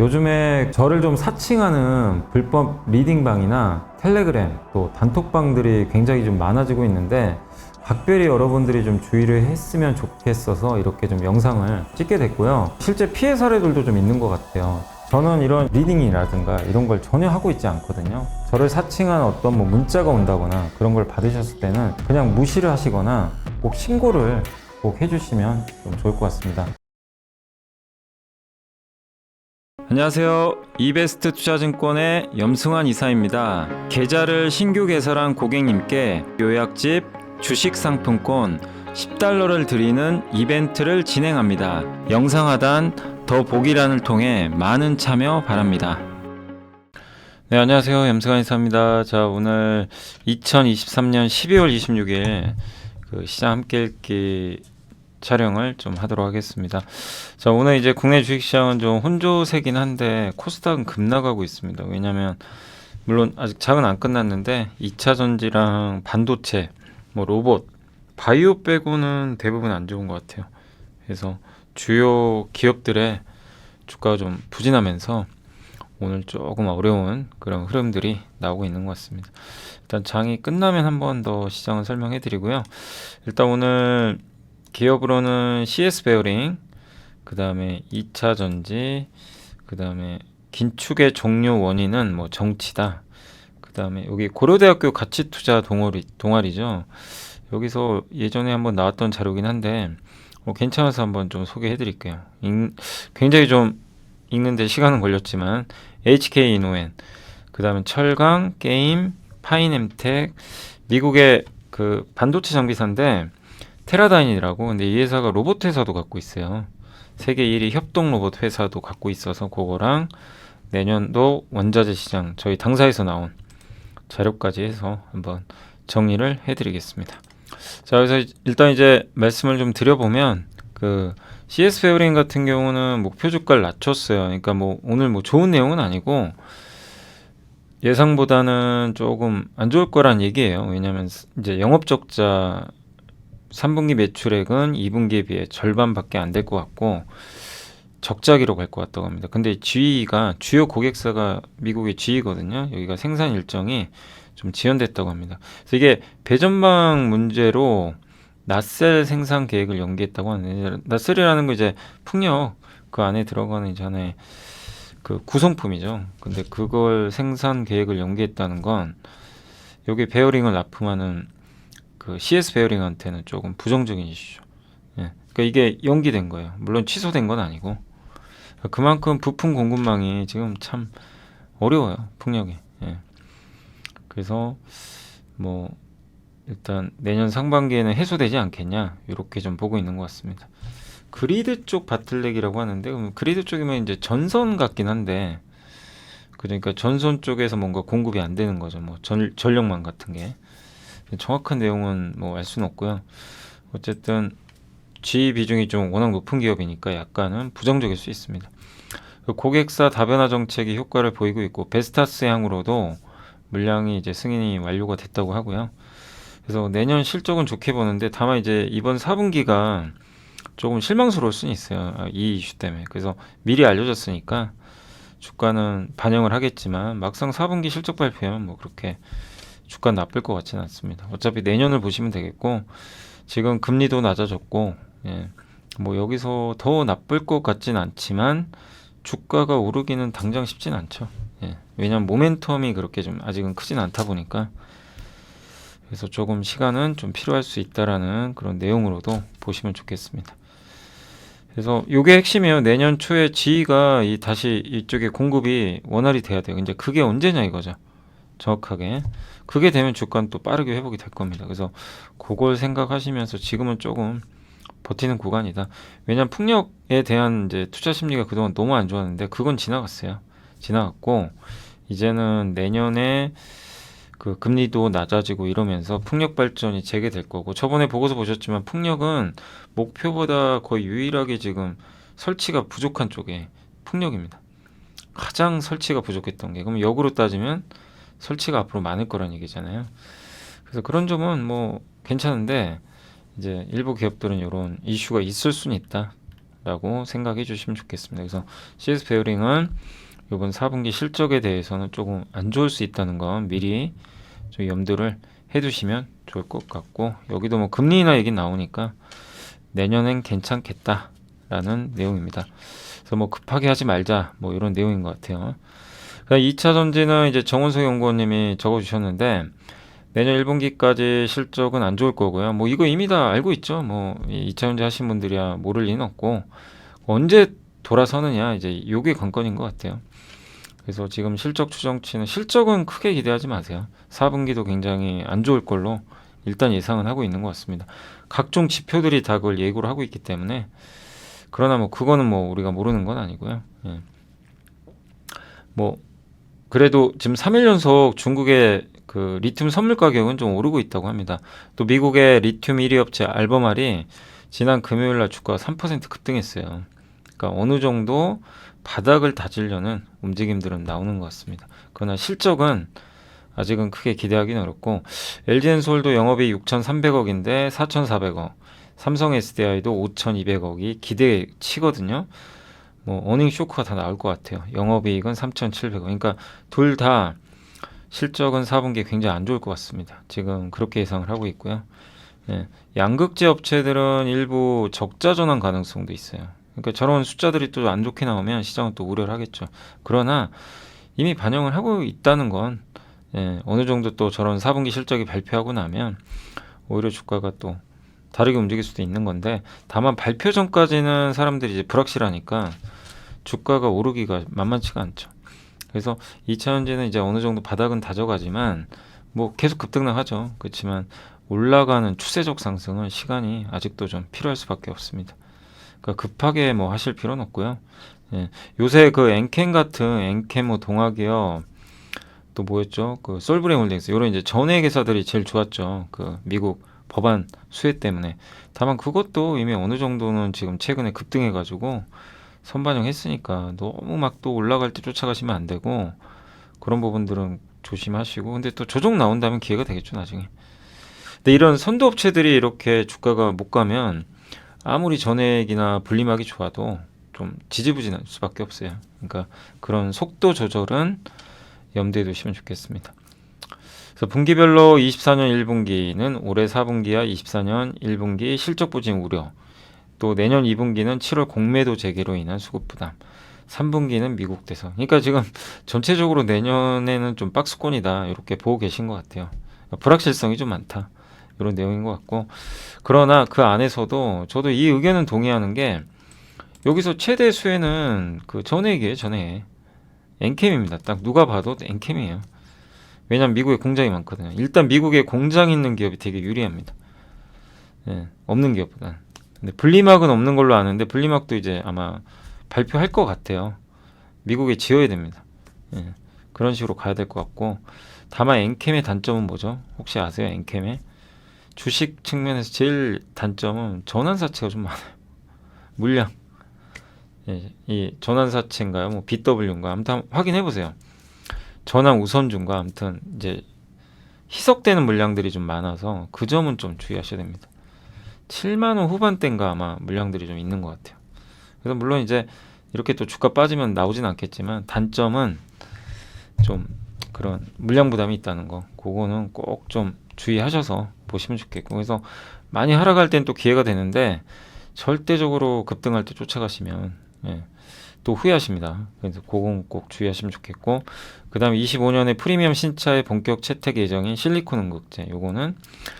요즘에 저를 좀 사칭하는 불법 리딩방이나 텔레그램 또 단톡방들이 굉장히 좀 많아지고 있는데 각별히 여러분들이 좀 주의를 했으면 좋겠어서 이렇게 좀 영상을 찍게 됐고요. 실제 피해 사례들도 좀 있는 것 같아요. 저는 이런 리딩이라든가 이런 걸 전혀 하고 있지 않거든요. 저를 사칭한 어떤 문자가 온다거나 그런 걸 받으셨을 때는 그냥 무시를 하시거나 꼭 신고를 꼭 해주시면 좀 좋을 것 같습니다. 안녕하세요. 이베스트 투자증권의 염승환 이사입니다. 계좌를 신규 개설한 고객님께 요약집 주식 상품권 10달러를 드리는 이벤트를 진행합니다. 영상 하단 더 보기란을 통해 많은 참여 바랍니다. 네, 안녕하세요. 염승환 이사입니다. 자, 오늘 2023년 12월 26일 시장 함께 읽기 촬영을 좀 하도록 하겠습니다. 자, 오늘 이제 국내 주식시장은 좀 혼조세긴 한데 코스닥은 급락하고 있습니다. 왜냐면 물론 아직 장은 안 끝났는데 2차 전지랑 반도체, 로봇, 바이오 빼고는 대부분 안 좋은 것 같아요. 그래서 주요 기업들의 주가가 좀 부진하면서 오늘 조금 어려운 그런 흐름들이 나오고 있는 것 같습니다. 일단 장이 끝나면 한 번 더 시장을 설명해 드리고요. 일단 오늘 기업으로는 CS 베어링, 그 다음에 2차 전지, 그 다음에 긴축의 종료 원인은 정치다. 그 다음에 여기 고려대학교 가치투자 동아리죠. 여기서 예전에 한번 나왔던 자료긴 한데 괜찮아서 한번 좀 소개해 드릴게요. 굉장히 좀 읽는데 시간은 걸렸지만 HK 이노엔, 그 다음에 철강, 게임, 파인엠텍, 미국의 그 반도체 장비사인데 테라다인이라고. 근데 이 회사가 로봇 회사도 갖고 있어요. 세계 1위 협동 로봇 회사도 갖고 있어서 그거랑 내년도 원자재 시장 저희 당사에서 나온 자료까지 해서 한번 정리를 해드리겠습니다. 자, 그래서 일단 이제 말씀을 좀 드려보면 그 CS 베어링 같은 경우는 목표 주가를 낮췄어요. 그러니까 오늘 좋은 내용은 아니고 예상보다는 조금 안 좋을 거란 얘기예요. 왜냐하면 이제 영업 적자 3분기 매출액은 2분기에 비해 절반밖에 안 될 것 같고 적자기로 갈 것 같다고 합니다. 근데 GE가 주요 고객사가 미국의 GE거든요. 여기가 생산 일정이 좀 지연됐다고 합니다. 그래서 이게 배전방 문제로 낫셀 생산 계획을 연기했다고 하는데, 낫셀이라는 거 이제 풍력 그 안에 들어가는 이제 하나의 그 구성품이죠. 근데 그걸 생산 계획을 연기했다는 건 여기 베어링을 납품하는 그 CS 베어링한테는 조금 부정적인 이슈죠. 예. 그러니까 이게 연기된 거예요. 물론 취소된 건 아니고 그만큼 부품 공급망이 지금 참 어려워요. 풍력이. 예. 그래서 일단 내년 상반기에는 해소되지 않겠냐 이렇게 좀 보고 있는 것 같습니다. 그리드 쪽 바틀렉이라고 하는데 그리드 쪽이면 이제 전선 같긴 한데 그러니까 전선 쪽에서 뭔가 공급이 안 되는 거죠. 전력망 같은 게. 정확한 내용은 알 수는 없고요. 어쨌든 G 비중이 좀 워낙 높은 기업이니까 약간은 부정적일 수 있습니다. 고객사 다변화 정책이 효과를 보이고 있고 베스타스 향으로도 물량이 이제 승인이 완료가 됐다고 하고요. 그래서 내년 실적은 좋게 보는데 다만 이제 이번 4분기가 조금 실망스러울 수는 있어요. 이 이슈 때문에. 그래서 미리 알려졌으니까 주가는 반영을 하겠지만 막상 4분기 실적 발표하면 그렇게 주가 나쁠 것 같지는 않습니다. 어차피 내년을 보시면 되겠고 지금 금리도 낮아졌고 여기서 더 나쁠 것 같진 않지만 주가가 오르기는 당장 쉽진 않죠. 왜냐하면 모멘텀이 그렇게 좀 아직은 크진 않다 보니까 그래서 조금 시간은 좀 필요할 수 있다라는 그런 내용으로도 보시면 좋겠습니다. 그래서 이게 핵심이에요. 내년 초에 GE가 다시 이쪽에 공급이 원활히 돼야 돼요. 이제 그게 언제냐 이거죠. 정확하게. 그게 되면 주가는 또 빠르게 회복이 될 겁니다. 그래서 그걸 생각하시면서 지금은 조금 버티는 구간이다. 왜냐하면 풍력에 대한 이제 투자 심리가 그동안 너무 안 좋았는데 그건 지나갔어요. 지나갔고 이제는 내년에 그 금리도 낮아지고 이러면서 풍력 발전이 재개될 거고 저번에 보고서 보셨지만 풍력은 목표보다 거의 유일하게 지금 설치가 부족한 쪽에 풍력입니다. 가장 설치가 부족했던 게 그럼 역으로 따지면 설치가 앞으로 많을 거란 얘기잖아요. 그래서 그런 점은 괜찮은데 이제 일부 기업들은 이런 이슈가 있을 수는 있다. 라고 생각해 주시면 좋겠습니다. 그래서 CS 베어링은 이번 4분기 실적에 대해서는 조금 안 좋을 수 있다는 건 미리 좀 염두를 해 두시면 좋을 것 같고, 여기도 뭐 금리 인하 얘기 나오니까 내년엔 괜찮겠다라는 내용입니다. 그래서 뭐 급하게 하지 말자 뭐 이런 내용인 것 같아요. 2차 전지는 이제 정원석 연구원님이 적어주셨는데, 내년 1분기까지 실적은 안 좋을 거고요. 뭐 이거 이미 다 알고 있죠. 뭐 2차 전지 하신 분들이야 모를 리는 없고, 언제 돌아서느냐 이제 요게 관건인 것 같아요. 그래서 지금 실적 추정치는, 실적은 크게 기대하지 마세요. 4분기도 굉장히 안 좋을 걸로 일단 예상은 하고 있는 것 같습니다. 각종 지표들이 다 그걸 예고를 하고 있기 때문에. 그러나 뭐 그거는 뭐 우리가 모르는 건 아니고요. 예. 뭐 그래도 지금 3일 연속 중국의 그 리튬 선물 가격은 좀 오르고 있다고 합니다. 또 미국의 리튬 1위 업체 알버말이 지난 금요일 날 주가가 3% 급등했어요. 그러니까 어느 정도 바닥을 다지려는 움직임들은 나오는 것 같습니다. 그러나 실적은 아직은 크게 기대하기는 어렵고, LG엔솔도 영업이익 6,300억인데 4,400억, 삼성 SDI도 5,200억이 기대치거든요. 뭐 어닝 쇼크가 다 나올 것 같아요. 영업이익은 3,700억. 그러니까 둘 다 실적은 4분기에 굉장히 안 좋을 것 같습니다. 지금 그렇게 예상을 하고 있고요. 예, 양극재 업체들은 일부 적자 전환 가능성도 있어요. 그러니까 저런 숫자들이 또 안 좋게 나오면 시장은 또 우려를 하겠죠. 그러나 이미 반영을 하고 있다는 건, 예, 어느 정도 또 저런 4분기 실적이 발표하고 나면 오히려 주가가 또 다르게 움직일 수도 있는 건데, 다만 발표 전까지는 사람들이 이제 불확실하니까 주가가 오르기가 만만치가 않죠. 그래서 2차 전지는 이제 어느 정도 바닥은 다져가지만 뭐 계속 급등은 하죠. 그렇지만 올라가는 추세적 상승은 시간이 아직도 좀 필요할 수밖에 없습니다. 그러니까 급하게 뭐 하실 필요는 없고요. 예. 요새 그 엔캠 같은, 엔캠 뭐 동학이요, 또 뭐였죠? 그 솔브레임 홀딩스, 이런 이제 전액 회사들이 제일 좋았죠. 그 미국 법안 수혜 때문에. 다만 그것도 이미 어느 정도는 지금 최근에 급등해가지고 선반영했으니까 너무 막 또 올라갈 때 쫓아가시면 안 되고, 그런 부분들은 조심하시고. 근데 또 조정 나온다면 기회가 되겠죠, 나중에. 근데 이런 선도업체들이 이렇게 주가가 못 가면 아무리 전액이나 분리막이 좋아도 좀 지지부진할 수밖에 없어요. 그러니까 그런 속도 조절은 염두에 두시면 좋겠습니다. 그래서 분기별로 24년 1분기는 올해 4분기와 24년 1분기 실적 부진 우려, 또 내년 2분기는 7월 공매도 재개로 인한 수급 부담, 3분기는 미국 대선. 그러니까 지금 전체적으로 내년에는 좀 박스권이다 이렇게 보고 계신 것 같아요. 불확실성이 좀 많다 이런 내용인 것 같고, 그러나 그 안에서도 저도 이 의견은 동의하는 게, 여기서 최대 수혜는 그 전액이에요. 전액 엔캠입니다. 딱 누가 봐도 엔캠이에요. 왜냐하면 미국에 공장이 많거든요. 일단 미국에 공장 있는 기업이 되게 유리합니다. 예, 없는 기업보다. 근데 분리막은 없는 걸로 아는데, 분리막도 이제 아마 발표할 것 같아요. 미국에 지어야 됩니다. 예, 그런 식으로 가야 될 것 같고, 다만 엔캠의 단점은 뭐죠? 혹시 아세요? 엔캠의 주식 측면에서 제일 단점은 전환사채가 좀 많아요. 물량. 예, 이 전환사채인가요? 뭐 BW인가? 아무튼 확인해 보세요. 전환 우선주인가? 아무튼 이제 희석되는 물량들이 좀 많아서 그 점은 좀 주의하셔야 됩니다. 7만 원 후반대인가 아마 물량들이 좀 있는 것 같아요. 그래서 물론 이제 이렇게 또 주가 빠지면 나오진 않겠지만, 단점은 좀 그런 물량 부담이 있다는 거, 그거는 꼭 좀 주의하셔서 보시면 좋겠고. 그래서 많이 하락할 땐 또 기회가 되는데, 절대적으로 급등할 때 쫓아가시면, 예, 또 후회하십니다. 그래서 그건 꼭 주의하시면 좋겠고, 그 다음에 25년에 프리미엄 신차의 본격 채택 예정인 실리콘 응급제, 요거는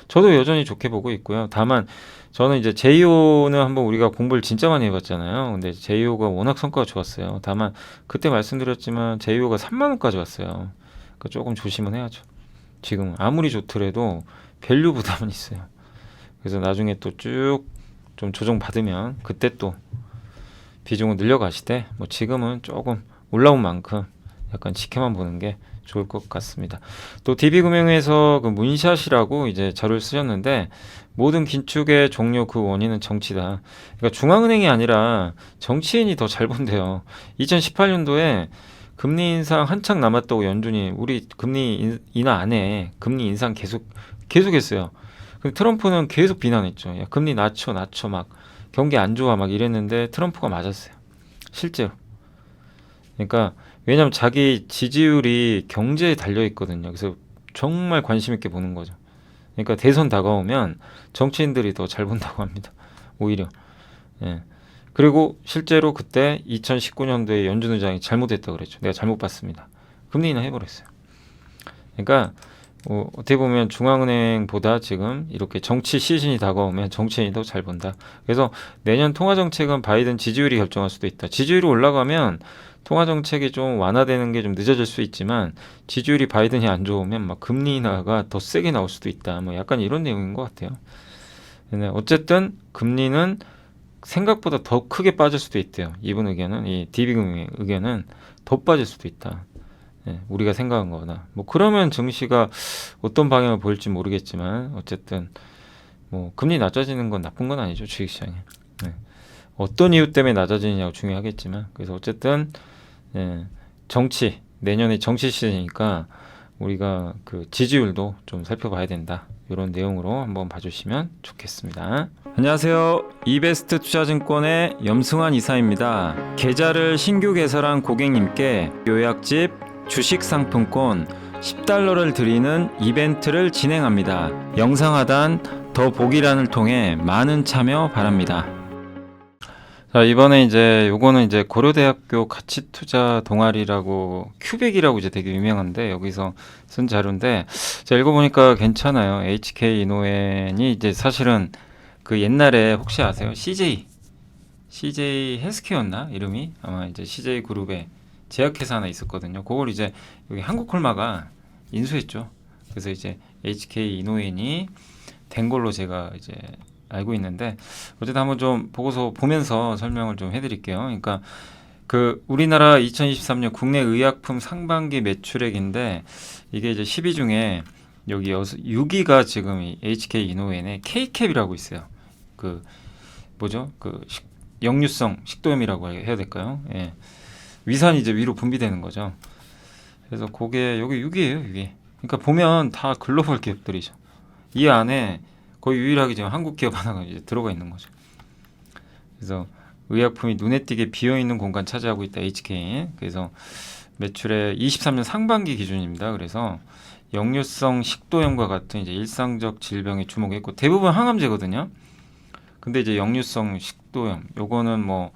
저도 여전히 좋게 보고 있고요. 다만 저는 이제 제이오는 한번 우리가 공부를 진짜 많이 해봤잖아요. 근데 제이오가 워낙 성과가 좋았어요. 다만 그때 말씀드렸지만 제이오가 3만 원까지 왔어요. 그러니까 조금 조심은 해야죠. 지금 아무리 좋더라도 밸류 부담은 있어요. 그래서 나중에 또 쭉 좀 조정 받으면 그때 또 비중을 늘려가시되, 뭐 지금은 조금 올라온 만큼 약간 지켜만 보는 게 좋을 것 같습니다. 또 DB금융에서 그 문샷이라고 이제 자료를 쓰셨는데, 모든 긴축의 종료 그 원인은 정치다. 그러니까 중앙은행이 아니라 정치인이 더 잘 본대요. 2018년도에 금리 인상 한창 남았다고 연준이 우리 금리 인하 안 해, 금리 인상 계속했어요. 근데 트럼프는 계속 비난했죠. 야, 금리 낮춰 막 경기 안 좋아 막 이랬는데 트럼프가 맞았어요. 실제로. 그러니까 왜냐면 자기 지지율이 경제에 달려 있거든요. 그래서 정말 관심 있게 보는 거죠. 그러니까 대선 다가오면 정치인들이 더 잘 본다고 합니다. 오히려. 예. 그리고 실제로 그때 2019년도에 연준 의장이 잘못했다고 그랬죠. 내가 잘못 봤습니다. 금리 인하 해버렸어요. 그러니까 어떻게 보면 중앙은행보다 지금 이렇게 정치 시즌이 다가오면 정치인이 더 잘 본다. 그래서 내년 통화정책은 바이든 지지율이 결정할 수도 있다. 지지율이 올라가면 통화정책이 좀 완화되는 게 좀 늦어질 수 있지만 지지율이 바이든이 안 좋으면 막 금리 인하가 더 세게 나올 수도 있다. 뭐 약간 이런 내용인 것 같아요. 근데 어쨌든 금리는 생각보다 더 크게 빠질 수도 있대요. 이분 의견은, 이 DB금의 의견은 더 빠질 수도 있다. 예, 우리가 생각한 거보다. 뭐 그러면 증시가 어떤 방향을 보일지 모르겠지만 어쨌든 뭐 금리 낮아지는 건 나쁜 건 아니죠, 주식시장에. 예. 어떤 이유 때문에 낮아지느냐가 중요하겠지만 그래서 어쨌든 예, 정치 내년에 정치 시즌이니까 우리가 그 지지율도 좀 살펴봐야 된다. 이런 내용으로 한번 봐주시면 좋겠습니다. 안녕하세요. 이베스트 투자증권의 염승환 이사입니다. 계좌를 신규 개설한 고객님께 요약집 주식 상품권 10달러를 드리는 이벤트를 진행합니다. 영상 하단 더보기란을 통해 많은 참여 바랍니다. 자, 이번에 이제 요거는 이제 고려대학교 가치투자 동아리라고 큐백이라고 이제 되게 유명한데 여기서 쓴 자료인데 제가 읽어보니까 괜찮아요. HK 이노엔이 이제 사실은 그 옛날에 혹시 아세요? CJ 헬스케어였나 이름이 아마 이제 CJ 그룹에 제약회사 하나 있었거든요. 그걸 이제 여기 한국콜마가 인수했죠. 그래서 이제 HK 이노엔이 된 걸로 제가 이제 알고 있는데 어쨌든 한번 좀 보고서 보면서 설명을 좀 해드릴게요. 그러니까 그 우리나라 2023년 국내 의약품 상반기 매출액인데 이게 이제 10위 중에 여기 6위가 지금 이 HK 이노엔의 K캡이라고 있어요. 그 뭐죠? 그 역류성 식도염이라고 해야 될까요? 예. 위산이 이제 위로 분비되는 거죠. 그래서 그게 여기 6위예요, 6위. 그러니까 보면 다 글로벌 기업들이죠. 이 안에 거의 유일하게 지금 한국 기업 하나가 이제 들어가 있는 거죠. 그래서 의약품이 눈에 띄게 비어있는 공간 차지하고 있다, HK. 그래서 매출의 23년 상반기 기준입니다. 그래서 역류성 식도염과 같은 이제 일상적 질병에 주목했고 대부분 항암제거든요. 근데 이제 역류성 식도염, 요거는 뭐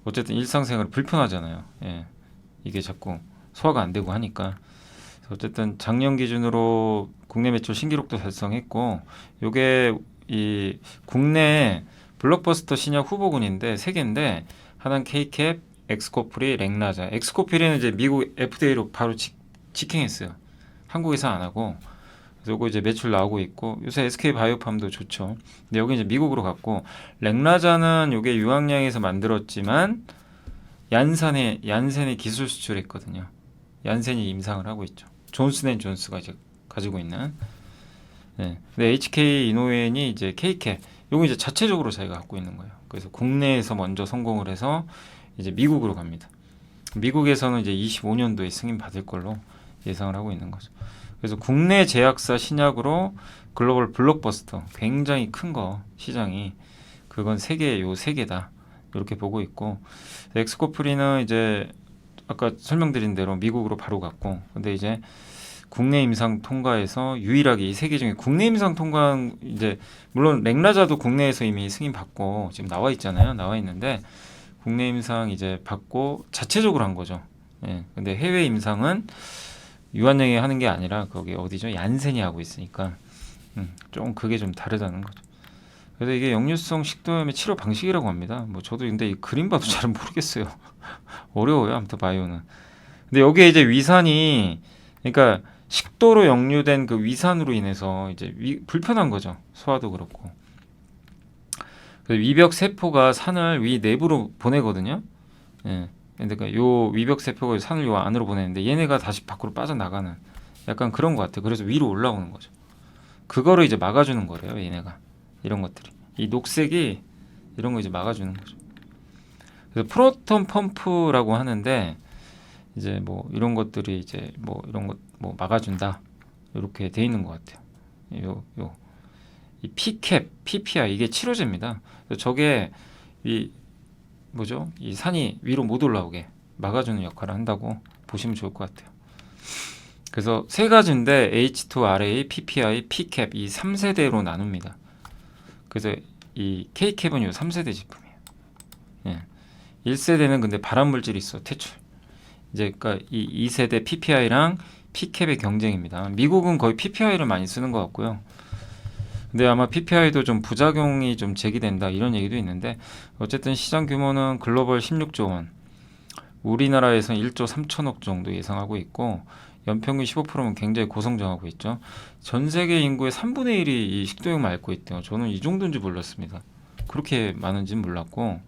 어쨌든 일상생활 불편하잖아요. 예. 이게 자꾸 소화가 안 되고 하니까. 어쨌든 작년 기준으로 국내 매출 신기록도 달성했고 요게 이 국내 블록버스터 신약 후보군인데 세 개인데 하나는 K캡, 엑스코프리, 렉나자. 엑스코프리는 이제 미국 FDA로 바로 직행했어요. 한국에서 안 하고. 그래서 요거 이제 매출 나오고 있고 요새 SK 바이오팜도 좋죠. 근데 여기 이제 미국으로 갔고 렉나자는 요게 유황량에서 만들었지만 얀센에 기술 수출했거든요. 얀센이 임상을 하고 있죠. 존슨앤존스가 이제 가지고 있는. 네. 근데 HK 이노엔이 이제 K캡, 요거 이제 자체적으로 자기가 갖고 있는 거예요. 그래서 국내에서 먼저 성공을 해서 이제 미국으로 갑니다. 미국에서는 이제 25년도에 승인 받을 걸로 예상을 하고 있는 거죠. 그래서 국내 제약사 신약으로 글로벌 블록버스터, 굉장히 큰 거 시장이 그건 요 세 개다 이렇게 보고 있고 엑스코프리는 이제 아까 설명드린 대로 미국으로 바로 갔고 근데 이제 국내 임상 통과해서 유일하게 이 세 개 중에 국내 임상 통과한 이제 물론 렉나자도 국내에서 이미 승인 받고 지금 나와 있잖아요. 나와 있는데 국내 임상 이제 받고 자체적으로 한 거죠. 예. 근데 해외 임상은 유한양이 하는 게 아니라 거기 어디죠? 얀센이 하고 있으니까 좀 그게 좀 다르다는 거죠. 그래서 이게 역류성 식도염의 치료 방식이라고 합니다. 뭐 저도 근데 이 그림 봐도 잘 모르겠어요. 어려워요. 아무튼 바이오는. 근데 여기에 이제 위산이 그러니까 식도로 역류된 그 위산으로 인해서 이제 불편한 거죠. 소화도 그렇고. 그래서 위벽 세포가 산을 위 내부로 보내거든요. 예. 그러니까 요 위벽 세포가 산을 요 안으로 보내는데 얘네가 다시 밖으로 빠져나가는 약간 그런 것 같아요. 그래서 위로 올라오는 거죠. 그거를 이제 막아주는 거래요. 얘네가. 이런 것들이. 이 녹색이 이런 거 이제 막아주는 거죠. 그래서 프로톤 펌프라고 하는데 이제 뭐 이런 것들이 이제 뭐 이런 것 뭐 막아준다 이렇게 돼 있는 것 같아요. 이 PCAP, PPI 이게 치료제입니다. 그래서 저게 이 뭐죠? 이 산이 위로 못 올라오게 막아주는 역할을 한다고 보시면 좋을 것 같아요. 그래서 세 가지인데 H2RA, PPI, P캡 이 3세대로 나눕니다. 그래서 이 K캡은 요 3세대 제품이에요. 예. 1세대는 근데 발암 물질이 있어 퇴출. 이제 그러니까 이 2세대 PPI랑 P캡의 경쟁입니다. 미국은 거의 PPI를 많이 쓰는 것 같고요. 근데 아마 PPI도 좀 부작용이 좀 제기된다 이런 얘기도 있는데 어쨌든 시장 규모는 글로벌 16조 원, 우리나라에서는 1조 3천억 정도 예상하고 있고 연평균 15%면 굉장히 고성장하고 있죠. 전 세계 인구의 3분의 1이 이 식도염을 앓고 있대요. 저는 이 정도인지 몰랐습니다. 그렇게 많은지는 몰랐고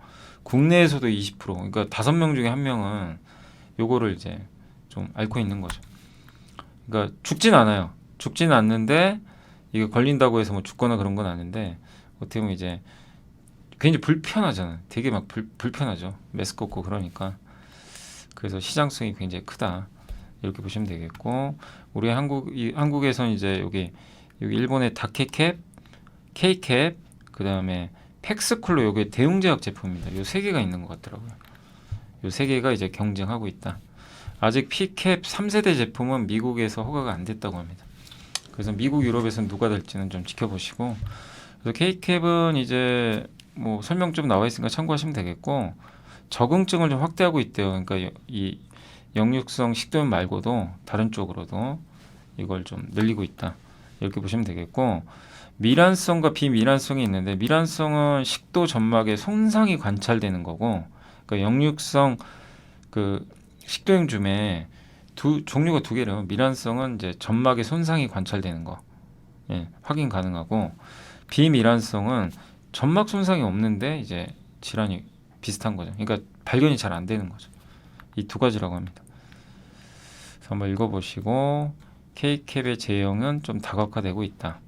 국내에서도 20%, 그러니까 5명 중에 1명은 요거를 이제 좀 앓고 있는 거죠. 그러니까 죽진 않아요. 죽진 않는데 이게 걸린다고 해서 뭐 죽거나 그런 건 아닌데 어떻게 보면 이제 굉장히 불편하잖아요. 되게 막 불편하죠. 메스크 없고 그러니까. 그래서 시장성이 굉장히 크다. 이렇게 보시면 되겠고 우리 한국에서는 이제 여기 일본의 다케캡, K캡, 그 다음에 팩스쿨로 여기 대웅제약 제품입니다. 요 세 개가 있는 것 같더라고요. 요 세 개가 이제 경쟁하고 있다. 아직 P캡 3세대 제품은 미국에서 허가가 안 됐다고 합니다. 그래서 미국, 유럽에서는 누가 될지는 좀 지켜보시고 그래서 K캡은 이제 뭐 설명 좀 나와 있으니까 참고하시면 되겠고 적응증을 좀 확대하고 있대요. 그러니까 이 역류성 식도염 말고도 다른 쪽으로도 이걸 좀 늘리고 있다. 이렇게 보시면 되겠고 미란성과 비미란성이 있는데 미란성은 식도 점막에 손상이 관찰되는 거고 그러니까 역류성 그 식도염 중에 종류가 두 개래요. 미란성은 이제 점막에 손상이 관찰되는 거 확인 가능하고 비미란성은 점막 손상이 없는데 이제 질환이 비슷한 거죠. 그러니까 발견이 잘 안 되는 거죠. 이 두 가지라고 합니다. 그래서 한번 읽어보시고 K캡의 제형은 좀 다각화되고 있다.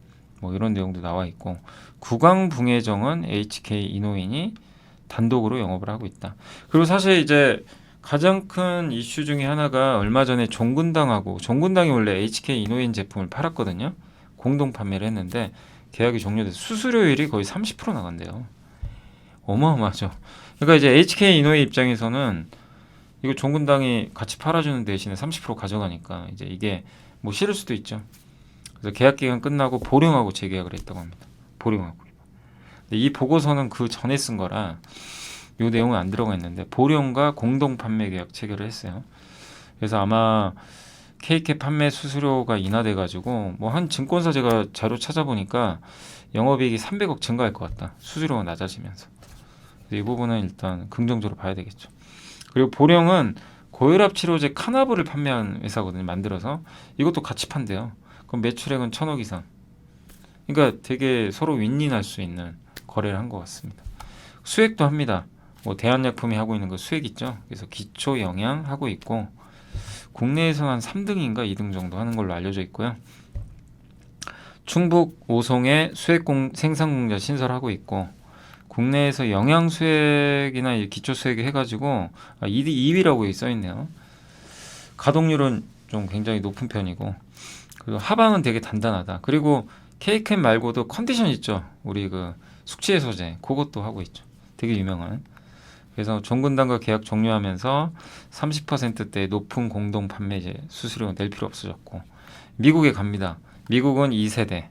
뭐 이런 내용도 나와 있고 구강붕해정은 HK 이노인이 단독으로 영업을 하고 있다. 그리고 사실 이제 가장 큰 이슈 중에 하나가 얼마 전에 종근당이 원래 HK 이노인 제품을 팔았거든요. 공동 판매를 했는데 계약이 종료돼서 수수료율이 거의 30% 나간대요. 어마어마하죠. 그러니까 이제 HK 이노의 입장에서는 이거 종근당이 같이 팔아주는 대신에 30% 가져가니까 이제 이게 뭐 싫을 수도 있죠. 그래서 계약 기간 끝나고 보령하고 재계약을 했다고 합니다. 보령하고. 근데 이 보고서는 그 전에 쓴 거라 이 내용은 안 들어가 있는데 보령과 공동 판매 계약 체결을 했어요. 그래서 아마 K캡 판매 수수료가 인하돼 가지고 뭐 한 증권사 제가 자료 찾아보니까 영업이익이 300억 증가할 것 같다. 수수료가 낮아지면서. 이 부분은 일단 긍정적으로 봐야 되겠죠. 그리고 보령은 고혈압 치료제 카나브를 판매하는 회사거든요. 만들어서 이것도 같이 판대요. 그럼 매출액은 1,000억 이상. 그러니까 되게 서로 윈윈할 수 있는 거래를 한 것 같습니다. 수액도 합니다. 뭐 대한약품이 하고 있는 거 수액 있죠. 그래서 기초 영양 하고 있고 국내에서는 한 3등인가 2등 정도 하는 걸로 알려져 있고요. 충북 오송에 수액 생산 공장 신설하고 있고 국내에서 영양 수액이나 기초 수액 해가지고 2위라고 써 있네요. 가동률은 좀 굉장히 높은 편이고 그리고 하방은 되게 단단하다. 그리고 K캡 말고도 컨디션 있죠. 우리 그 숙취 해소제 그것도 하고 있죠. 되게 유명한. 그래서 종근당과 계약 종료하면서 30%대 높은 공동 판매제 수수료 낼 필요 없어졌고 미국에 갑니다. 미국은 2세대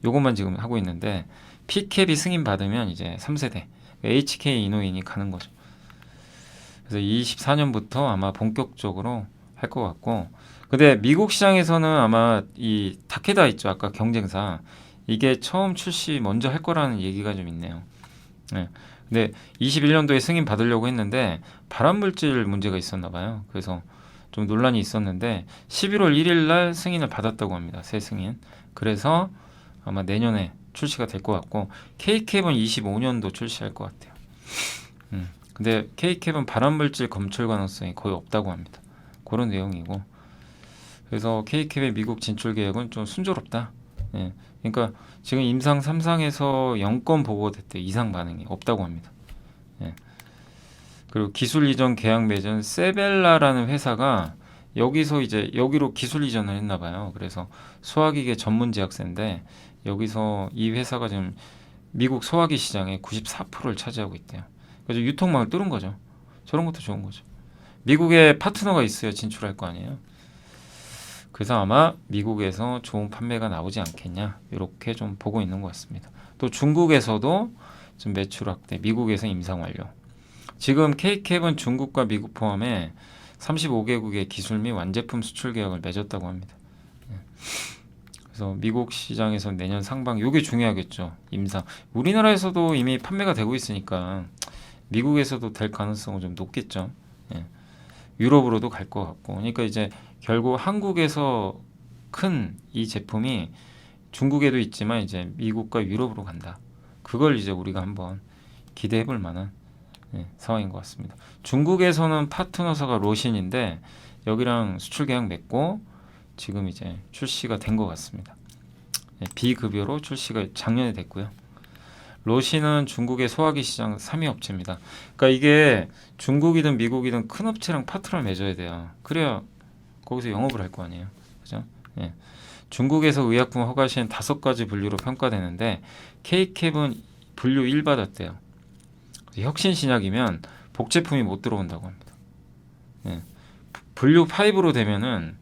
요것만 지금 하고 있는데 P캡이 승인 받으면 이제 3세대 HK 이노인이 가는 거죠. 그래서 24년부터 아마 본격적으로 할 것 같고 근데 미국 시장에서는 아마 이 타케다 있죠. 아까 경쟁사 이게 처음 출시 먼저 할 거라는 얘기가 좀 있네요. 네. 근데 21년도에 승인 받으려고 했는데 발암물질 문제가 있었나 봐요. 그래서 좀 논란이 있었는데 11월 1일 날 승인을 받았다고 합니다. 새 승인. 그래서 아마 내년에 출시가 될 것 같고 K캡은 25년도 출시할 것 같아요. 근데 K캡은 발암물질 검출 가능성이 거의 없다고 합니다. 그런 내용이고 그래서 K캡의 미국 진출 계획은 좀 순조롭다. 예. 그러니까 지금 임상 3상에서 0건 보고됐대. 이상 반응이 없다고 합니다. 예. 그리고 기술 이전 계약 맺은 세벨라라는 회사가 여기서 이제 여기로 기술 이전을 했나 봐요. 그래서 소화기계 전문 제약사인데 여기서 이 회사가 지금 미국 소화기 시장의 94%를 차지하고 있대요. 그래서 유통망을 뚫은 거죠. 저런 것도 좋은 거죠. 미국에 파트너가 있어야 진출할 거 아니에요. 그래서 아마 미국에서 좋은 판매가 나오지 않겠냐 이렇게 좀 보고 있는 것 같습니다. 또 중국에서도 좀 매출 확대, 미국에서 임상 완료. 지금 K캡은 중국과 미국 포함해 35개국의 기술 및 완제품 수출 계약을 맺었다고 합니다. 그래서 미국 시장에서 내년 상반기, 이게 중요하겠죠. 임상. 우리나라에서도 이미 판매가 되고 있으니까 미국에서도 될 가능성은 좀 높겠죠. 예. 유럽으로도 갈 것 같고. 그러니까 이제 결국 한국에서 큰 이 제품이 중국에도 있지만 이제 미국과 유럽으로 간다. 그걸 이제 우리가 한번 기대해 볼 만한 상황인 것 같습니다. 중국에서는 파트너사가 로신인데 여기랑 수출 계약 맺고 지금 이제 출시가 된 것 같습니다. 비급여로 출시가 작년에 됐고요. 로신은 중국의 소화기 시장 3위 업체입니다. 그러니까 이게 중국이든 미국이든 큰 업체랑 파트너를 맺어야 돼요. 그래야 거기서 영업을 할 거 아니에요. 그죠? 예. 중국에서 의약품 허가 시엔 5가지 분류로 평가되는데 K캡은 분류 1 받았대요. 혁신 신약이면 복제품이 못 들어온다고 합니다. 예. 분류 5로 되면은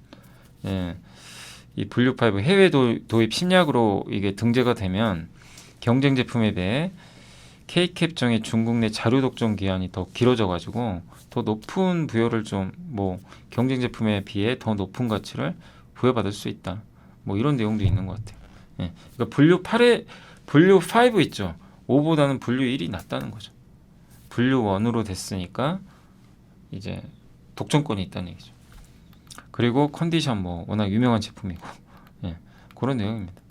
이 분류 5 해외 도입 신약으로 이게 등재가 되면 경쟁 제품에 비해 K캡 정의 중국 내 자료 독점 기한이 더 길어져 가지고 더 높은 부여를 좀 뭐 경쟁 제품에 비해 더 높은 가치를 부여받을 수 있다. 뭐 이런 내용도 있는 것 같아요. 예. 그러니까 분류 5 있죠. 5보다는 분류 1이 낫다는 거죠. 분류 1으로 됐으니까 이제 독점권이 있다는 얘기죠. 그리고 컨디션 뭐 워낙 유명한 제품이고 그런 내용입니다.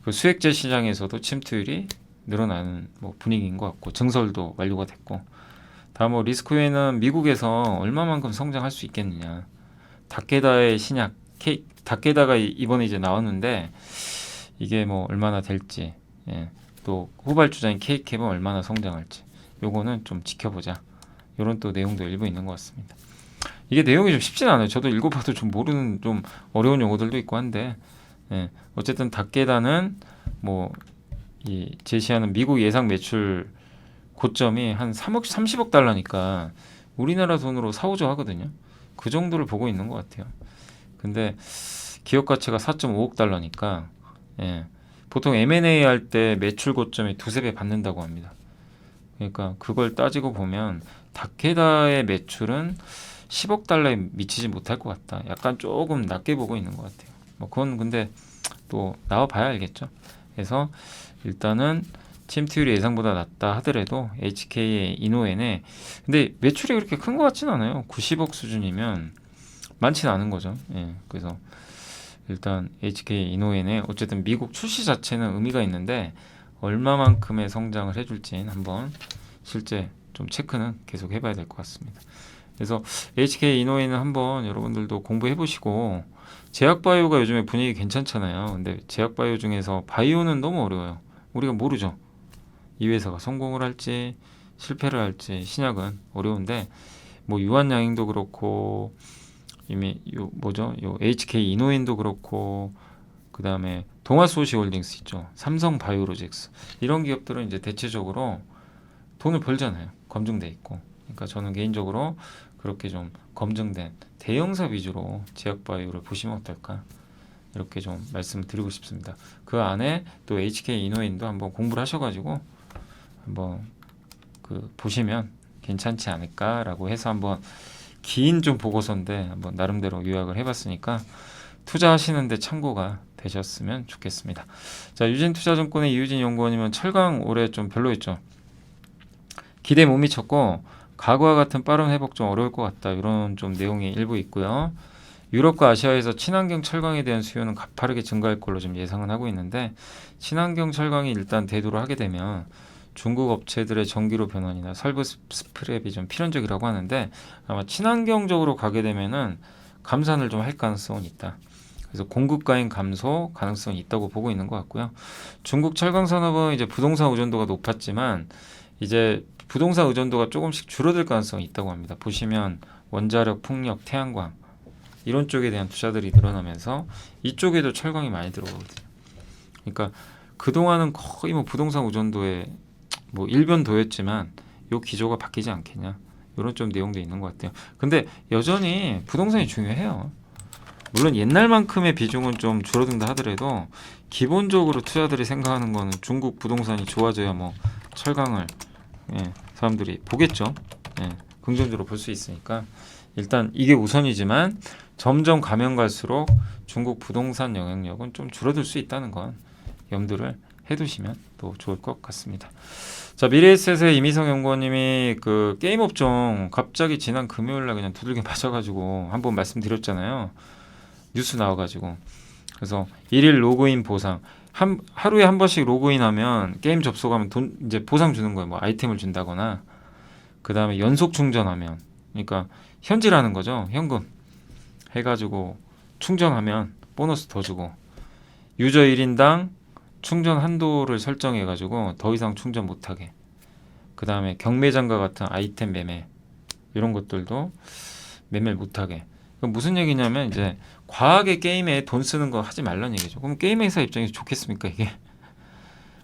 그 수액제 시장에서도 침투율이 늘어나는 뭐 분위기인 것 같고 증설도 완료가 됐고 다음 리스크웨이는 미국에서 얼마만큼 성장할 수 있겠느냐. 다케다의 신약 다케다가 이번에 이제 나왔는데 이게 뭐 얼마나 될지 또 후발주자인 K캡은 얼마나 성장할지 요거는 좀 지켜보자. 이런 또 내용도 일부 있는 것 같습니다. 이게 내용이 좀 쉽진 않아요. 저도 읽어봐도 좀 모르는 좀 어려운 용어들도 있고 한데 어쨌든 다케다는 뭐 이 제시하는 미국 예상 매출 고점이 한 30억 달러니까 우리나라 돈으로 4, 5조 하거든요. 그 정도를 보고 있는 것 같아요. 근데 기업 가치가 4.5억 달러니까 보통 M&A 할 때 매출 고점이 2~3배 받는다고 합니다. 그러니까 그걸 따지고 보면 다케다의 매출은 10억 달러에 미치지 못할 것 같다. 약간 조금 낮게 보고 있는 것 같아요. 뭐 그건 근데 또 나와봐야 알겠죠. 그래서 일단은 침투율이 예상보다 낮다 하더라도 HK의 이노엔에 근데 매출이 그렇게 큰 것 같지는 않아요. 90억 수준이면 많지는 않은 거죠. 그래서 일단 HK 이노엔에 어쨌든 미국 출시 자체는 의미가 있는데 얼마만큼의 성장을 해줄지는 한번 실제 좀 체크는 계속 해봐야 될 것 같습니다. 그래서 HK 이노엔은 한번 여러분들도 공부해 보시고 제약바이오가 요즘에 분위기 괜찮잖아요. 근데 제약바이오 중에서 바이오는 너무 어려워요. 우리가 모르죠. 이 회사가 성공을 할지 실패를 할지 신약은 어려운데 뭐 유한양행도 그렇고 이미 요 HK 이노엔도 그렇고 그 다음에 동아소시홀딩스 있죠. 삼성바이오로직스 이런 기업들은 이제 대체적으로 돈을 벌잖아요. 검증돼 있고. 그러니까 저는 개인적으로 그렇게 좀 검증된 대형사 위주로 제약바이오를 보시면 어떨까 이렇게 좀 말씀드리고 싶습니다. 그 안에 또 HK 이노엔도 한번 공부를 하셔가지고 한번 그 보시면 괜찮지 않을까라고 해서 한번 긴 좀 보고서인데 한번 나름대로 요약을 해봤으니까 투자하시는데 참고가 되셨으면 좋겠습니다. 자, 유진투자증권의 이유진 연구원이면 철강 올해 좀 별로였죠. 기대 못 미쳤고 과거와 같은 빠른 회복 좀 어려울 것 같다. 이런 좀 내용이 일부 있고요. 유럽과 아시아에서 친환경 철강에 대한 수요는 가파르게 증가할 걸로 좀 예상은 하고 있는데 친환경 철강이 일단 대두를 하게 되면 중국 업체들의 전기료 변환이나 설비 스프랩이 좀 필연적이라고 하는데 아마 친환경적으로 가게 되면은 감산을 좀 할 가능성은 있다. 그래서 공급 과잉 감소 가능성이 있다고 보고 있는 것 같고요. 중국 철강 산업은 이제 부동산 의존도가 높았지만 이제 부동산 의존도가 조금씩 줄어들 가능성이 있다고 합니다. 보시면 원자력, 풍력, 태양광 이런 쪽에 대한 투자들이 늘어나면서 이쪽에도 철강이 많이 들어오거든요. 그러니까 그동안은 거의 뭐 부동산 의존도에 뭐 일변도였지만 요 기조가 바뀌지 않겠냐. 이런 좀 내용도 있는 것 같아요. 근데 여전히 부동산이 중요해요. 물론 옛날만큼의 비중은 좀 줄어든다 하더라도 기본적으로 투자들이 생각하는 거는 중국 부동산이 좋아져야 뭐 철강을 사람들이 보겠죠. 긍정적으로 볼 수 있으니까 일단 이게 우선이지만 점점 가면 갈수록 중국 부동산 영향력은 좀 줄어들 수 있다는 건 염두를 해두시면 또 좋을 것 같습니다. 자, 미래에셋의 이미성 연구원님이 그 게임 업종 갑자기 지난 금요일날 그냥 두들겨 맞아가지고 한번 말씀드렸잖아요. 뉴스 나와가지고. 그래서 일일 로그인 보상. 하루에 한 번씩 로그인하면 게임 접속하면 돈 이제 보상 주는 거예요. 뭐 아이템을 준다거나. 그 다음에 연속 충전하면. 그러니까 현질하는 거죠. 현금. 해가지고 충전하면 보너스 더 주고. 유저 1인당 충전 한도를 설정해가지고 더 이상 충전 못하게. 그 다음에 경매장과 같은 아이템 매매. 이런 것들도 매매를 못하게. 무슨 얘기냐면 이제 과하게 게임에 돈 쓰는 거 하지 말라는 얘기죠. 그럼 게임 회사 입장에서 좋겠습니까 이게?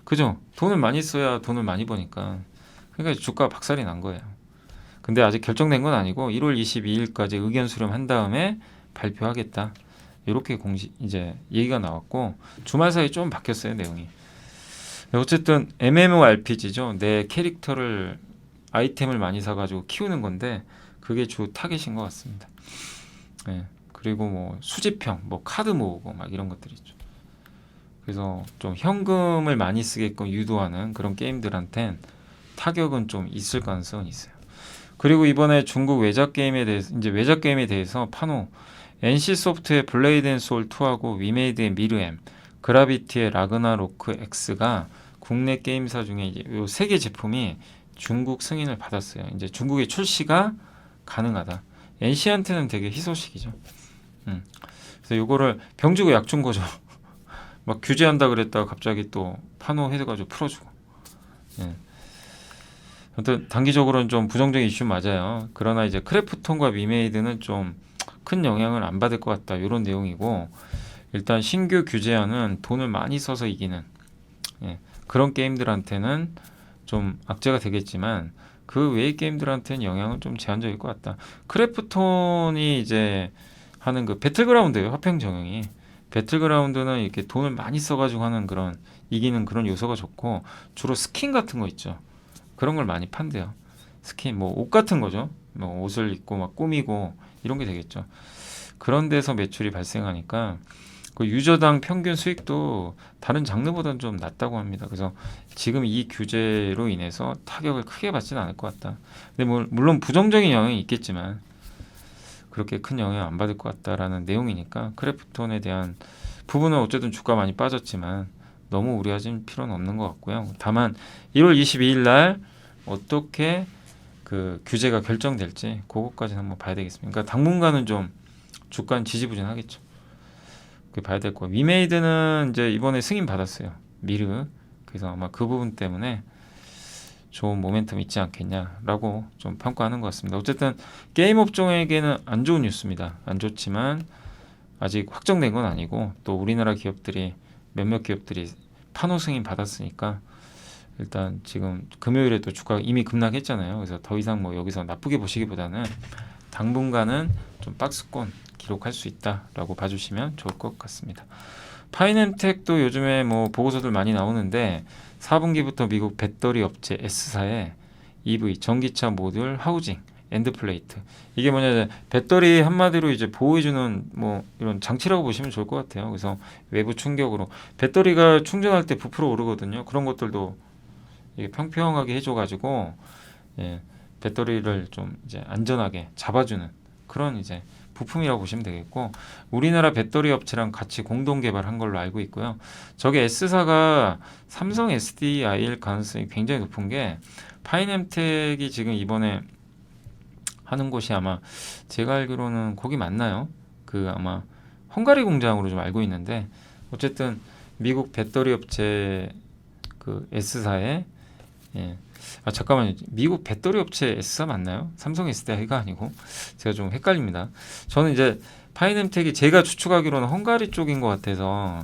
그죠? 돈을 많이 써야 돈을 많이 버니까. 그러니까 주가 박살이 난 거예요. 근데 아직 결정된 건 아니고 1월 22일까지 의견 수렴한 다음에 발표하겠다. 이렇게 공식 이제 얘기가 나왔고 주말 사이 좀 바뀌었어요 내용이. 어쨌든 MMORPG죠. 내 캐릭터를 아이템을 많이 사가지고 키우는 건데 그게 주 타겟인 것 같습니다. 그리고 뭐 수집형, 뭐 카드 모으고 막 이런 것들이 있죠. 그래서 좀 현금을 많이 쓰게끔 유도하는 그런 게임들한텐 타격은 좀 있을 가능성은 있어요. 그리고 이번에 중국 외작 게임에 대해서 파노 NC소프트의 블레이드 앤 소울 2하고 위메이드의 미르엠, 그라비티의 라그나로크 X가 국내 게임사 중에 이제 요 세 개 제품이 중국 승인을 받았어요. 이제 중국에 출시가 가능하다. NC한테는 되게 희소식이죠. 그래서 요거를 병주고 약준 거죠. 막 규제한다 그랬다가 갑자기 또 파노 해가지고 풀어주고. 아무튼 단기적으로는 좀 부정적인 이슈 맞아요. 그러나 이제 크래프톤과 위메이드는 좀 큰 영향을 안 받을 것 같다. 이런 내용이고 일단 신규 규제안은 돈을 많이 써서 이기는 그런 게임들한테는 좀 악재가 되겠지만 그 외의 게임들한테는 영향은 좀 제한적일 것 같다. 크래프톤이 이제 하는 그 배틀그라운드예요. 화평 정형이. 배틀그라운드는 이렇게 돈을 많이 써가지고 하는 그런 이기는 그런 요소가 좋고 주로 스킨 같은 거 있죠. 그런 걸 많이 판대요. 스킨 뭐 옷 같은 거죠. 뭐 옷을 입고 막 꾸미고 이런 게 되겠죠. 그런 데서 매출이 발생하니까 그 유저당 평균 수익도 다른 장르보다는 좀 낮다고 합니다. 그래서 지금 이 규제로 인해서 타격을 크게 받지는 않을 것 같다. 근데 물론 부정적인 영향이 있겠지만 그렇게 큰 영향 안 받을 것 같다라는 내용이니까 크래프톤에 대한 부분은 어쨌든 주가 많이 빠졌지만 너무 우려하실 필요는 없는 것 같고요. 다만 1월 22일 날 어떻게 그 규제가 결정될지 그것까지는 한번 봐야 되겠습니다. 그러니까 당분간은 좀 주가는 지지부진하겠죠. 그게 봐야 될 거고 위메이드는 이제 이번에 승인 받았어요. 미르. 그래서 아마 그 부분 때문에 좋은 모멘텀 있지 않겠냐라고 좀 평가하는 것 같습니다. 어쨌든 게임 업종에게는 안 좋은 뉴스입니다. 안 좋지만 아직 확정된 건 아니고 또 우리나라 기업들이 몇몇 기업들이 파노 승인 받았으니까 일단 지금 금요일에 또 주가가 이미 급락했잖아요. 그래서 더 이상 뭐 여기서 나쁘게 보시기보다는 당분간은 좀 박스권 기록할 수 있다라고 봐주시면 좋을 것 같습니다. 파이nem텍도 요즘에 뭐 보고서들 많이 나오는데 4분기부터 미국 배터리 업체 S사의 EV 전기차 모듈 하우징 엔드플레이트 이게 뭐냐 배터리 한마디로 이제 보호해주는 뭐 이런 장치라고 보시면 좋을 것 같아요. 그래서 외부 충격으로 배터리가 충전할 때 부풀어 오르거든요. 그런 것들도 이게 평평하게 해줘가지고 배터리를 좀 이제 안전하게 잡아주는 그런 이제 부품이라고 보시면 되겠고 우리나라 배터리 업체랑 같이 공동 개발한 걸로 알고 있고요. 저게 S사가 삼성 SDI일 가능성이 굉장히 높은 게 파이nem텍이 지금 이번에 하는 곳이 아마 제가 알기로는 거기 맞나요? 그 아마 헝가리 공장으로 좀 알고 있는데 어쨌든 미국 배터리 업체 그 S사에 잠깐만요. 미국 배터리 업체 S사 맞나요? 삼성 SDI가 아니고 제가 좀 헷갈립니다. 저는 이제 파이nem텍이 제가 추측하기로는 헝가리 쪽인 것 같아서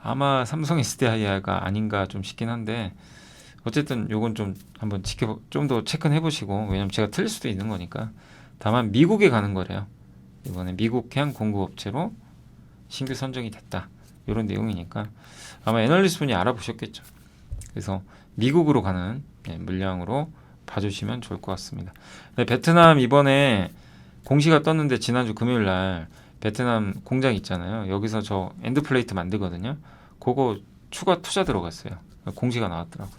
아마 삼성 SDI가 아닌가 좀 싶긴 한데 어쨌든 요건 좀 한번 좀 더 체크해 보시고, 왜냐면 제가 틀릴 수도 있는 거니까. 다만 미국에 가는 거래요. 이번에 미국향 공급업체로 신규 선정이 됐다. 이런 내용이니까 아마 애널리스트 분이 알아보셨겠죠. 그래서 미국으로 가는 물량으로 봐주시면 좋을 것 같습니다. 네, 베트남 이번에 공시가 떴는데 지난주 금요일 날 베트남 공장 있잖아요. 여기서 저 엔드플레이트 만들거든요. 그거 추가 투자 들어갔어요. 공시가 나왔더라고요.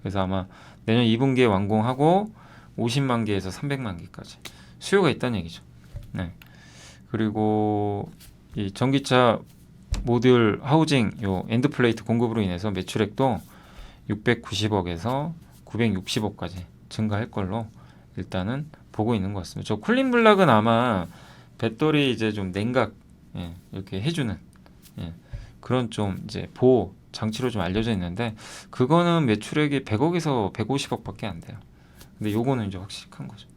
그래서 아마 내년 2분기에 완공하고 50만 개에서 300만 개까지 수요가 있다는 얘기죠. 네. 그리고 이 전기차 모듈 하우징 요 엔드플레이트 공급으로 인해서 매출액도 690억에서 960억까지 증가할 걸로 일단은 보고 있는 것 같습니다. 저 쿨링블락은 아마 배터리 이제 좀 냉각 이렇게 해주는 그런 좀 이제 보호 장치로 좀 알려져 있는데, 그거는 매출액이 100억에서 150억밖에 안 돼요. 근데 요거는 이제 확실히 큰 거죠.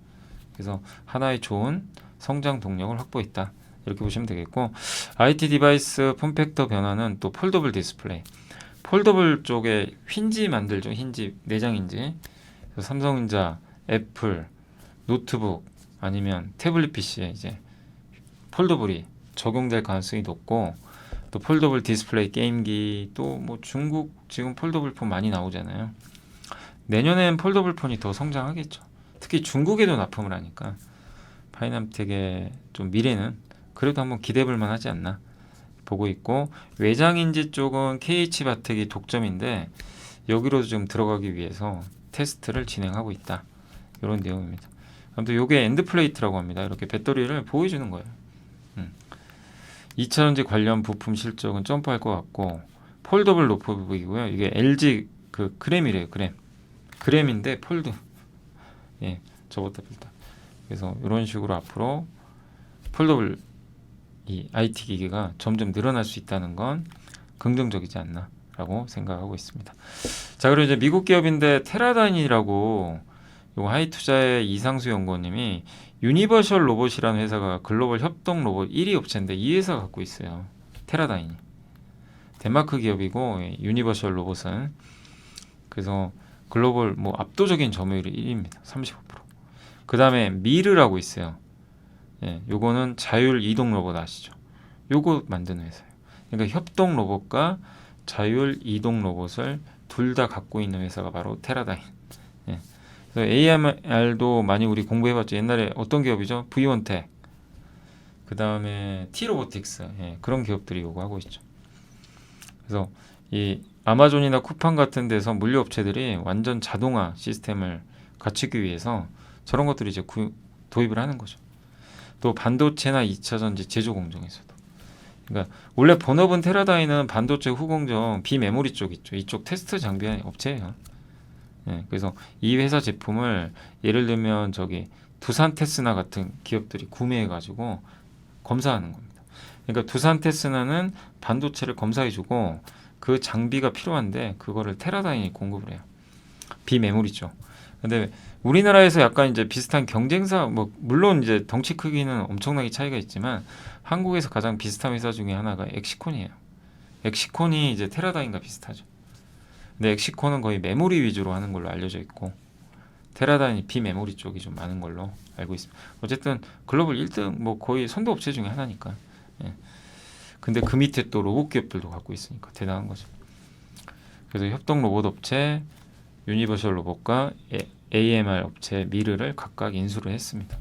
그래서 하나의 좋은 성장 동력을 확보했다, 이렇게 보시면 되겠고, IT 디바이스 폼팩터 변화는 또 폴더블 디스플레이, 폴더블 쪽에 힌지 만들죠. 힌지 내장 힌지. 그래서 삼성전자, 애플, 노트북 아니면 태블릿 PC에 이제 폴더블이 적용될 가능성이 높고, 또 폴더블 디스플레이 게임기, 또 뭐 중국 지금 폴더블 폰 많이 나오잖아요. 내년엔 폴더블 폰이 더 성장하겠죠. 특히 중국에도 납품을 하니까 파이남텍의 좀 미래는 그래도 한번 기대해볼 만하지 않나 보고 있고, 외장인지 쪽은 KH바텍이 독점인데 여기로도 좀 들어가기 위해서 테스트를 진행하고 있다, 이런 내용입니다. 아무튼 이게 엔드플레이트라고 합니다. 이렇게 배터리를 보여주는 거예요. 2차전지 관련 부품 실적은 점프할 것 같고, 폴더블 노트북이고요. 이게 LG 그 그램이래요. 그램인데 폴드. 저보다 빌다. 그래서 이런 식으로 앞으로 폴더블 이 IT 기기가 점점 늘어날 수 있다는 건 긍정적이지 않나라고 생각하고 있습니다. 자, 그리고 이제 미국 기업인데 테라다인이라고, 요 하이투자의 이상수 연구원님이 유니버셜 로봇이라는 회사가 글로벌 협동 로봇 1위 업체인데 이 회사가 갖고 있어요. 테라다인이. 덴마크 기업이고, 유니버셜 로봇은. 그래서 글로벌 뭐 압도적인 점유율이 1위입니다. 35%. 그 다음에 미르라고 있어요. 요거는 자율 이동 로봇 아시죠? 요거 만드는 회사예요. 그러니까 협동 로봇과 자율 이동 로봇을 둘 다 갖고 있는 회사가 바로 테라다인. 그래서 AMR도 많이 우리 공부해봤죠. 옛날에 어떤 기업이죠? V원텍. 그 다음에 T로보틱스. 그런 기업들이 요거 하고 있죠. 그래서 이 아마존이나 쿠팡 같은 데서 물류 업체들이 완전 자동화 시스템을 갖추기 위해서 저런 것들이 이제 도입을 하는 거죠. 또 반도체나 2차전지 제조 공정에서도. 그러니까 원래 본업은 테라다인은 반도체 후공정 비메모리 쪽 있죠. 이쪽 테스트 장비 업체예요. 그래서 이 회사 제품을 예를 들면 저기 두산 테스나 같은 기업들이 구매해가지고 검사하는 겁니다. 그러니까 두산 테스나는 반도체를 검사해주고 그 장비가 필요한데 그거를 테라다인이 공급을 해요. 비메모리죠. 근데 우리나라에서 약간 이제 비슷한 경쟁사, 뭐 물론 이제 덩치 크기는 엄청나게 차이가 있지만 한국에서 가장 비슷한 회사 중에 하나가 엑시콘이에요. 엑시콘이 이제 테라다인과 비슷하죠. 근데 엑시콘은 거의 메모리 위주로 하는 걸로 알려져 있고, 테라다인이 비메모리 쪽이 좀 많은 걸로 알고 있습니다. 어쨌든 글로벌 1등 뭐 거의 선도 업체 중에 하나니까. 근데 그 밑에 또 로봇 기업들도 갖고 있으니까 대단한 거죠. 그래서 협동 로봇 업체 유니버셜 로봇과 AMR 업체 미르를 각각 인수를 했습니다.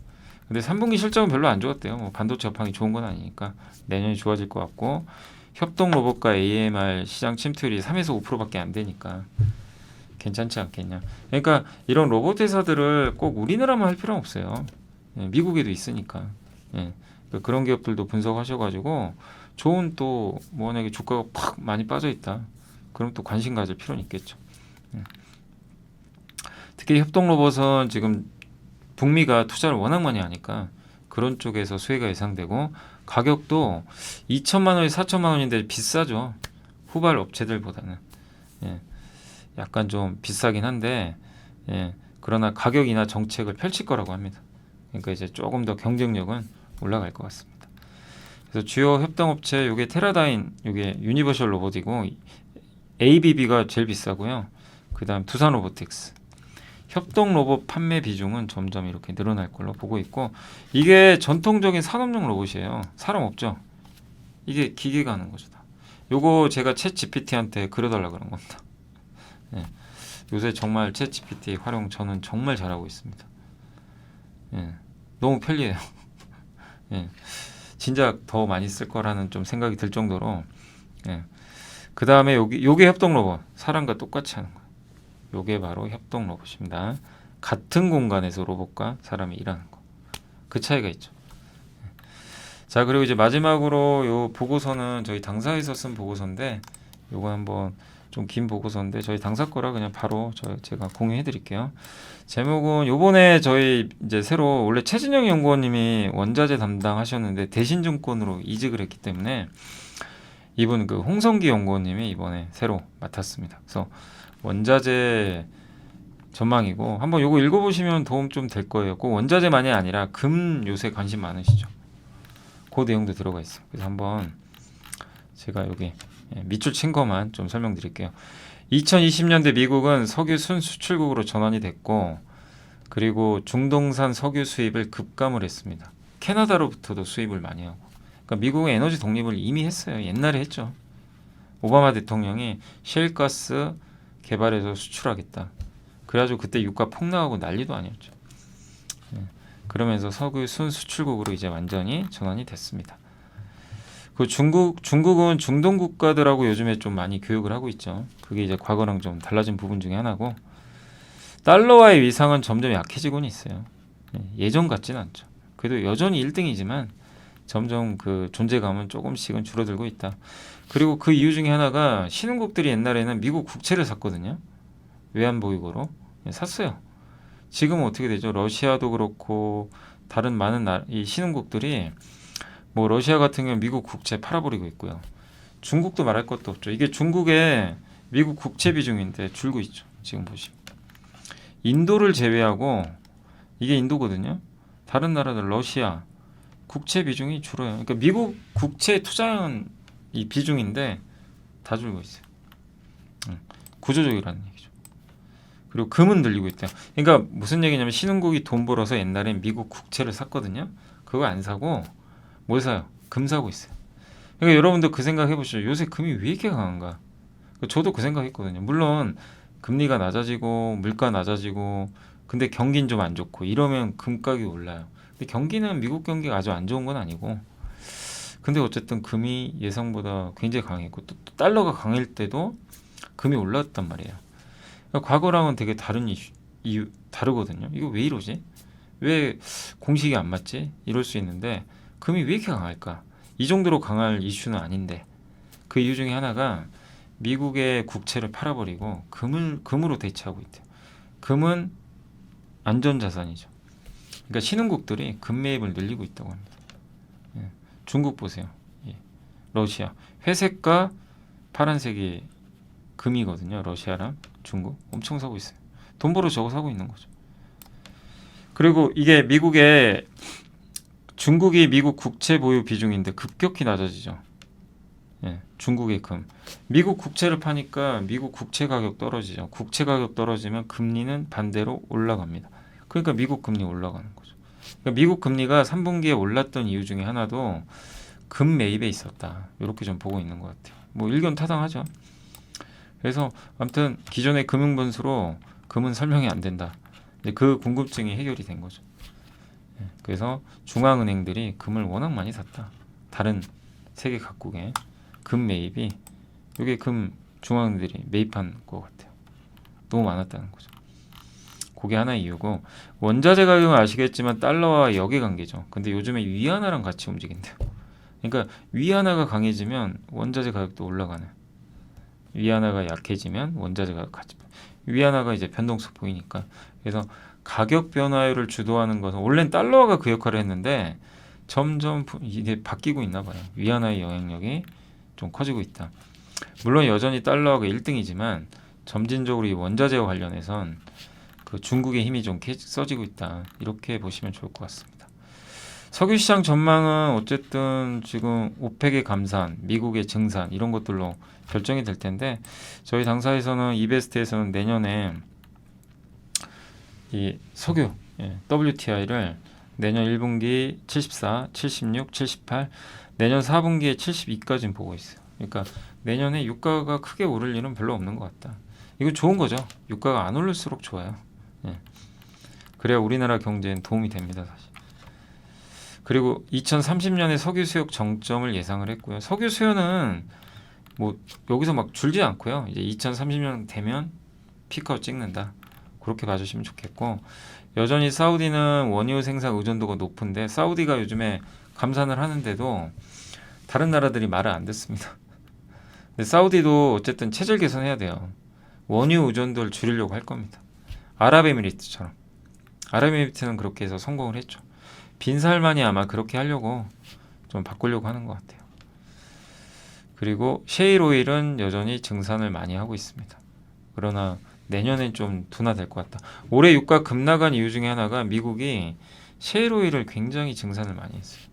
근데 3분기 실적은 별로 안 좋았대요. 뭐 반도체 업황이 좋은 건 아니니까 내년이 좋아질 것 같고, 협동 로봇과 AMR 시장 침투율이 3에서 5%밖에 안 되니까 괜찮지 않겠냐. 그러니까 이런 로봇 회사들을 꼭 우리나라만 할 필요는 없어요. 미국에도 있으니까. 그러니까 그런 기업들도 분석하셔가지고 좋은, 또 만약에 주가가 팍 많이 빠져 있다, 그럼 또 관심 가질 필요는 있겠죠. 특히 협동 로봇은 지금 북미가 투자를 워낙 많이 하니까 그런 쪽에서 수혜가 예상되고, 가격도 2천만 원이 4천만 원인데 비싸죠. 후발 업체들보다는. 약간 좀 비싸긴 한데, 그러나 가격이나 정책을 펼칠 거라고 합니다. 그러니까 이제 조금 더 경쟁력은 올라갈 것 같습니다. 그래서 주요 협동업체, 요게 테라다인, 요게 유니버셜 로봇이고, ABB가 제일 비싸고요. 그 다음 두산 로보틱스. 협동 로봇 판매 비중은 점점 이렇게 늘어날 걸로 보고 있고, 이게 전통적인 산업용 로봇이에요. 사람 없죠. 이게 기계가 하는 거죠. 다. 요거 제가 챗 GPT한테 그려달라 그런 겁니다. 예. 요새 정말 챗 GPT 활용 저는 정말 잘하고 있습니다. 예. 너무 편리해요. 예. 진작 더 많이 쓸 거라는 좀 생각이 들 정도로. 예. 그 다음에 요게 협동 로봇. 사람과 똑같이 하는 거예요. 요게 바로 협동 로봇입니다. 같은 공간에서 로봇과 사람이 일하는 거. 그 차이가 있죠. 자, 그리고 이제 마지막으로 요 보고서는 저희 당사에서 쓴 보고서인데, 요거 한번 좀 긴 보고서인데 저희 당사 거라 그냥 바로 제가 공유해 드릴게요. 제목은 요번에 저희 이제 새로 원래 최진영 연구원님이 원자재 담당하셨는데 대신증권으로 이직을 했기 때문에 이분 그 홍성기 연구원님이 이번에 새로 맡았습니다. 그래서 원자재 전망이고 한번 요거 읽어보시면 도움 좀 될 거예요. 꼭 원자재만이 아니라 금 요새 관심 많으시죠? 그 내용도 들어가 있어요. 그래서 한번 제가 여기 밑줄 친 것만 좀 설명드릴게요. 2020년대 미국은 석유 순수출국으로 전환이 됐고, 그리고 중동산 석유 수입을 급감을 했습니다. 캐나다로부터도 수입을 많이 하고. 그러니까 미국은 에너지 독립을 이미 했어요. 옛날에 했죠. 오바마 대통령이 셰일가스 개발해서 수출하겠다. 그래가지고 그때 유가 폭락하고 난리도 아니었죠. 그러면서 석유 순수출국으로 이제 완전히 전환이 됐습니다. 그 중국은 중동 국가들하고 요즘에 좀 많이 교육을 하고 있죠. 그게 이제 과거랑 좀 달라진 부분 중에 하나고, 달러와의 위상은 점점 약해지고는 있어요. 예전 같지는 않죠. 그래도 여전히 1등이지만 점점 그 존재감은 조금씩은 줄어들고 있다. 그리고 그 이유 중에 하나가 신흥국들이 옛날에는 미국 국채를 샀거든요. 외환보유고로 샀어요. 지금은 어떻게 되죠? 러시아도 그렇고 다른 많은 이 신흥국들이 뭐 러시아 같은 경우는 미국 국채 팔아버리고 있고요. 중국도 말할 것도 없죠. 이게 중국의 미국 국채 비중인데 줄고 있죠. 지금 보시면. 인도를 제외하고 이게 인도거든요. 다른 나라들 러시아 국채 비중이 줄어요. 그러니까 미국 국채 투자한 이 비중인데 다 줄고 있어요. 구조적이라는 얘기죠. 그리고 금은 늘리고 있대요. 그러니까 무슨 얘기냐면 신흥국이 돈 벌어서 옛날엔 미국 국채를 샀거든요. 그거 안 사고 뭘 사요? 금 사고 있어요. 그러니까 여러분도 그 생각 해보시죠. 요새 금이 왜 이렇게 강한가? 저도 그 생각 했거든요. 물론 금리가 낮아지고 물가 낮아지고 근데 경기는 좀 안 좋고 이러면 금 가격이 올라요. 근데 경기는 미국 경기가 아주 안 좋은 건 아니고, 근데 어쨌든 금이 예상보다 굉장히 강했고 또 달러가 강할 때도 금이 올랐단 말이에요. 그러니까 과거랑은 되게 다른 이유 다르거든요. 이거 왜 이러지? 왜 공식이 안 맞지? 이럴 수 있는데 금이 왜 이렇게 강할까? 이 정도로 강할 이슈는 아닌데, 그 이유 중에 하나가 미국의 국채를 팔아버리고 금으로 대체하고 있대요. 금은 안전자산이죠. 그러니까 신흥국들이 금 매입을 늘리고 있다고 합니다. 중국 보세요. 러시아 회색과 파란색이 금이거든요. 러시아랑 중국 엄청 사고 있어요. 돈 벌어 저거 사고 있는 거죠. 그리고 이게 중국이 미국 국채 보유 비중인데 급격히 낮아지죠. 중국의 금. 미국 국채를 파니까 미국 국채 가격 떨어지죠. 국채 가격 떨어지면 금리는 반대로 올라갑니다. 그러니까 미국 금리 올라가는 거죠. 그러니까 미국 금리가 3분기에 올랐던 이유 중에 하나도 금 매입에 있었다. 이렇게 좀 보고 있는 것 같아요. 뭐 일견타당하죠. 그래서 아무튼 기존의 금융 분수로 금은 설명이 안 된다. 근데 그 궁금증이 해결이 된 거죠. 그래서 중앙은행들이 금을 워낙 많이 샀다. 다른 세계 각국의 금 매입이 이게 금 중앙은행들이 매입한 것 같아요. 너무 많았다는 거죠. 그게 하나의 이유고, 원자재 가격은 아시겠지만 달러와 역의 관계죠. 근데 요즘에 위안화랑 같이 움직인대요. 그러니까 위안화가 강해지면 원자재 가격도 올라가는. 위안화가 약해지면 원자재 가격 같이. 위안화가 이제 변동성 보이니까. 그래서 가격 변화율을 주도하는 것은 원래는 달러가 그 역할을 했는데 점점 이게 바뀌고 있나 봐요. 위안화의 영향력이 좀 커지고 있다. 물론 여전히 달러가 1등이지만 점진적으로 이 원자재와 관련해선 그 중국의 힘이 좀 써지고 있다. 이렇게 보시면 좋을 것 같습니다. 석유 시장 전망은 어쨌든 지금 오펙의 감산, 미국의 증산 이런 것들로 결정이 될 텐데 저희 당사에서는 이베스트에서는 내년에 이 석유 WTI를 내년 1분기 74, 76, 78, 내년 4분기에 72까지 보고 있어요. 그러니까 내년에 유가가 크게 오를 일은 별로 없는 것 같다. 이거 좋은 거죠. 유가가 안 오를수록 좋아요. 예. 그래야 우리나라 경제엔 도움이 됩니다, 사실. 그리고 2030년에 석유 수요 정점을 예상을 했고요. 석유 수요는 뭐 여기서 막 줄지 않고요. 이제 2030년 되면 피크아웃 찍는다. 그렇게 봐주시면 좋겠고, 여전히 사우디는 원유 생산 의존도가 높은데 사우디가 요즘에 감산을 하는데도 다른 나라들이 말을 안 듣습니다. 근데 사우디도 어쨌든 체질 개선해야 돼요. 원유 의존도를 줄이려고 할 겁니다. 아랍에미리트처럼. 아랍에미리트는 그렇게 해서 성공을 했죠. 빈살만이 아마 그렇게 하려고 좀 바꾸려고 하는 것 같아요. 그리고 셰일 오일은 여전히 증산을 많이 하고 있습니다. 그러나 내년엔 좀 둔화될 것 같다. 올해 유가 급락한 이유 중에 하나가 미국이 셰일 오일을 굉장히 증산을 많이 했어요.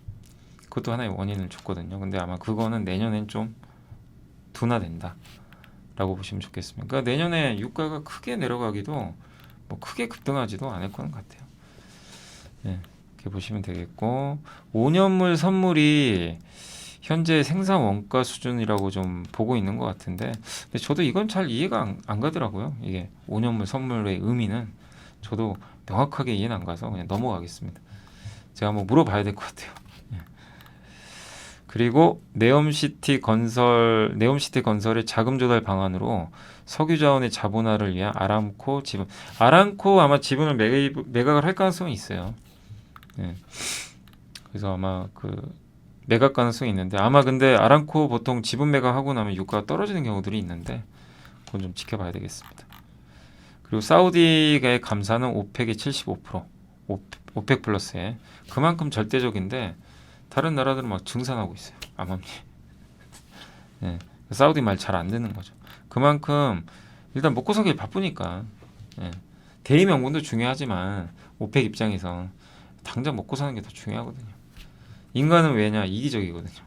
그것도 하나의 원인을 줬거든요. 근데 아마 그거는 내년엔 좀 둔화된다 라고 보시면 좋겠습니다. 그러니까 내년에 유가가 크게 내려가기도 뭐 크게 급등하지도 않을 거는 같아요. 네, 이렇게 보시면 되겠고, 5년물 선물이 현재 생산 원가 수준이라고 좀 보고 있는 것 같은데, 근데 저도 이건 잘 이해가 안 가더라고요. 이게 5년물 선물의 의미는 저도 명확하게 이해는 안 가서 그냥 넘어가겠습니다. 제가 한번 물어봐야 될 것 같아요. 예. 그리고 네옴시티 건설의 자금 조달 방안으로 석유 자원의 자본화를 위한 아람코 지분, 아람코 아마 지분을 매각을 할 가능성이 있어요. 예. 그래서 아마 그 매각 가능성이 있는데, 아마 근데 아람코 보통 지분 매각하고 나면 유가가 떨어지는 경우들이 있는데 그건 좀 지켜봐야 되겠습니다. 그리고 사우디의 감사는 오펙의 75%, 오펙 플러스에 그만큼 절대적인데 다른 나라들은 막 증산하고 있어요. 암암리. 네, 사우디 말 잘 안 듣는 거죠. 그만큼 일단 먹고 살기 바쁘니까. 네, 대의 명분도 중요하지만 오펙 입장에서 당장 먹고 사는 게 더 중요하거든요. 인간은 왜냐? 이기적이거든요.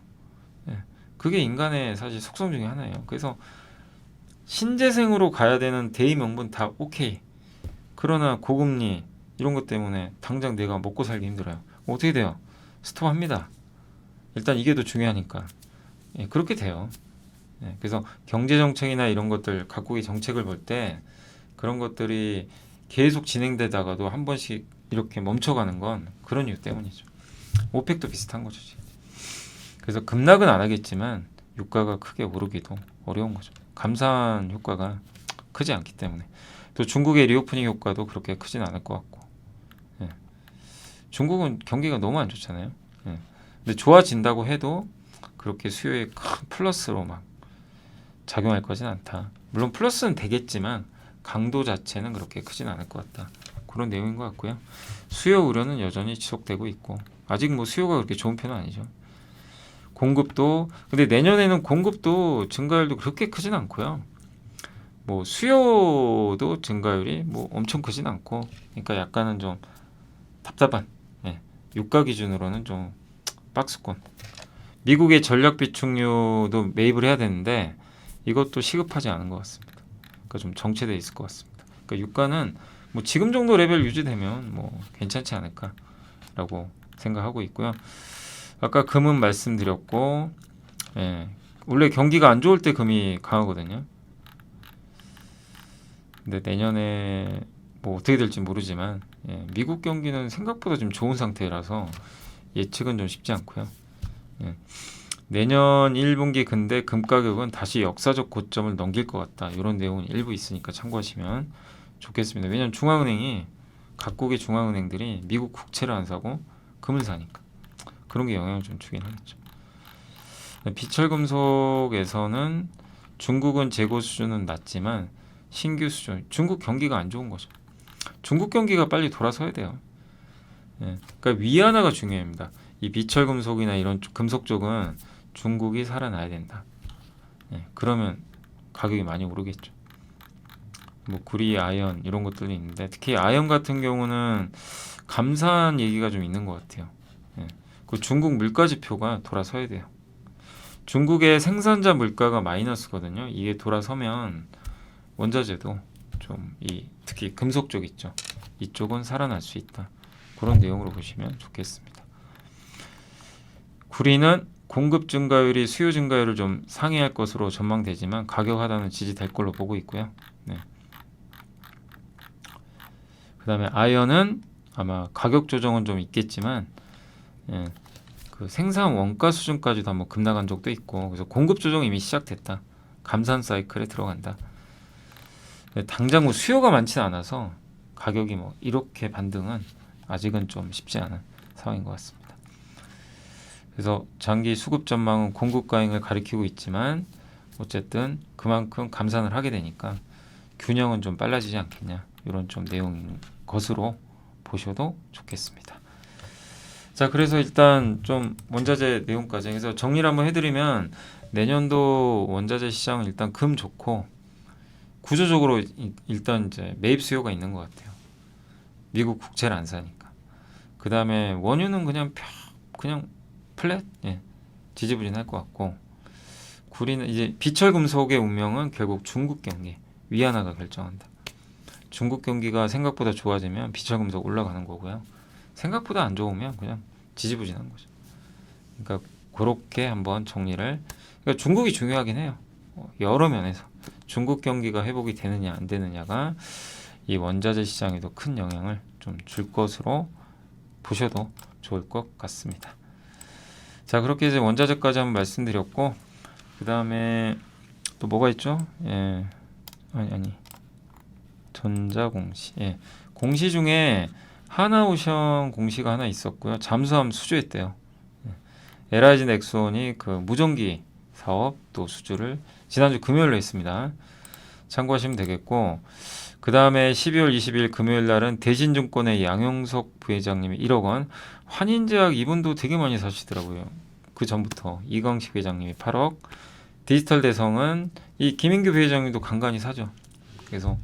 예, 그게 인간의 사실 속성 중에 하나예요. 그래서 신재생으로 가야 되는 대의 명분 다 오케이. 그러나 고금리 이런 것 때문에 당장 내가 먹고 살기 힘들어요. 어떻게 돼요? 스톱합니다. 일단 이게 더 중요하니까. 예, 그렇게 돼요. 예, 그래서 경제정책이나 이런 것들, 각국의 정책을 볼 때 그런 것들이 계속 진행되다가도 한 번씩 이렇게 멈춰가는 건 그런 이유 때문이죠. 오펙도 비슷한 거죠, 지금. 그래서 급락은 안 하겠지만 유가가 크게 오르기도 어려운 거죠. 감산 효과가 크지 않기 때문에. 또 중국의 리오프닝 효과도 그렇게 크진 않을 것 같고. 예. 중국은 경기가 너무 안 좋잖아요. 예. 근데 좋아진다고 해도 그렇게 수요에 큰 플러스로 막 작용할 거진 않다. 물론 플러스는 되겠지만 강도 자체는 그렇게 크진 않을 것 같다. 그런 내용인 것 같고요. 수요 우려는 여전히 지속되고 있고, 아직 뭐 수요가 그렇게 좋은 편은 아니죠. 공급도, 근데 내년에는 공급도 증가율도 그렇게 크진 않고요. 뭐 수요도 증가율이 뭐 엄청 크진 않고, 그러니까 약간은 좀 답답한, 예, 유가 기준으로는 좀 박스권. 미국의 전력 비축유도 매입을 해야 되는데 이것도 시급하지 않은 것 같습니다. 그러니까 좀 정체돼 있을 것 같습니다. 그러니까 유가는 뭐 지금 정도 레벨 유지되면 뭐 괜찮지 않을까라고 생각하고 있고요. 아까 금은 말씀드렸고, 예, 원래 경기가 안 좋을 때 금이 강하거든요. 근데 내년에 뭐 어떻게 될지 모르지만, 예, 미국 경기는 생각보다 좀 좋은 상태라서 예측은 좀 쉽지 않고요. 예, 내년 1분기 근데 금 가격은 다시 역사적 고점을 넘길 것 같다. 이런 내용은 일부 있으니까 참고하시면 좋겠습니다. 왜냐하면 중앙은행이, 각국의 중앙은행들이 미국 국채를 안 사고 금을 사니까 그런 게 영향을 좀 주긴 하겠죠. 비철금속에서는 중국은 재고 수준은 낮지만 신규 수준, 중국 경기가 안 좋은 거죠. 중국 경기가 빨리 돌아서야 돼요. 예, 그러니까 위안화가 중요합니다. 이 비철금속이나 이런 금속 쪽은 중국이 살아나야 된다. 예, 그러면 가격이 많이 오르겠죠. 뭐 구리, 아연 이런 것들이 있는데 특히 아연 같은 경우는 감산 얘기가 좀 있는 것 같아요. 예, 그 중국 물가 지표가 돌아서야 돼요. 중국의 생산자 물가가 마이너스거든요. 이게 돌아서면 원자재도 좀 특히 금속 쪽 있죠. 이쪽은 살아날 수 있다. 그런 내용으로 보시면 좋겠습니다. 구리는 공급 증가율이 수요 증가율을 좀 상회할 것으로 전망되지만 가격 하단은 지지될 걸로 보고 있고요. 네. 그 다음에 아연은 아마 가격 조정은 좀 있겠지만 예, 그 생산 원가 수준까지도 한번 급락한 적도 있고, 그래서 공급 조정이 이미 시작됐다. 감산 사이클에 들어간다. 당장 뭐 수요가 많지는 않아서 가격이 뭐 이렇게 반등은 아직은 좀 쉽지 않은 상황인 것 같습니다. 그래서 장기 수급 전망은 공급 과잉을 가리키고 있지만 어쨌든 그만큼 감산을 하게 되니까 균형은 좀 빨라지지 않겠냐, 이런 좀 내용인 것으로 보셔도 좋겠습니다. 자, 그래서 일단 좀 원자재 내용까지 해서 정리를 한번 해드리면, 내년도 원자재 시장은 일단 금 좋고, 구조적으로 일단 이제 매입 수요가 있는 것 같아요. 미국 국채를 안 사니까. 그 다음에 원유는 그냥 플랫, 예, 지지부진할 것 같고, 구리는 이제 비철 금속의 운명은 결국 중국 경기, 위안화가 결정한다. 중국 경기가 생각보다 좋아지면 비철 금속 올라가는 거고요. 생각보다 안 좋으면 그냥 지지부진한 거죠. 그러니까 그렇게 한번 정리를. 그러니까 중국이 중요하긴 해요. 여러 면에서 중국 경기가 회복이 되느냐 안 되느냐가 이 원자재 시장에도 큰 영향을 좀 줄 것으로 보셔도 좋을 것 같습니다. 자, 그렇게 이제 원자재까지 한번 말씀드렸고, 그 다음에 또 뭐가 있죠? 예, 전자공시. 예, 공시 중에 하나오션 공시가 하나 있었고요. 잠수함 수주했대요. LIG 넥스원이 그 무전기 사업 또 수주를 지난주 금요일로 했습니다. 참고하시면 되겠고, 그 다음에 12월 20일 금요일 날은 대신증권의 양용석 부회장님이 1억 원, 환인제약 이분도 되게 많이 사시더라고요. 그 전부터 이광식 회장님이 8억, 디지털 대성은 이 김인규 부회장님도 간간히 사죠. 그래서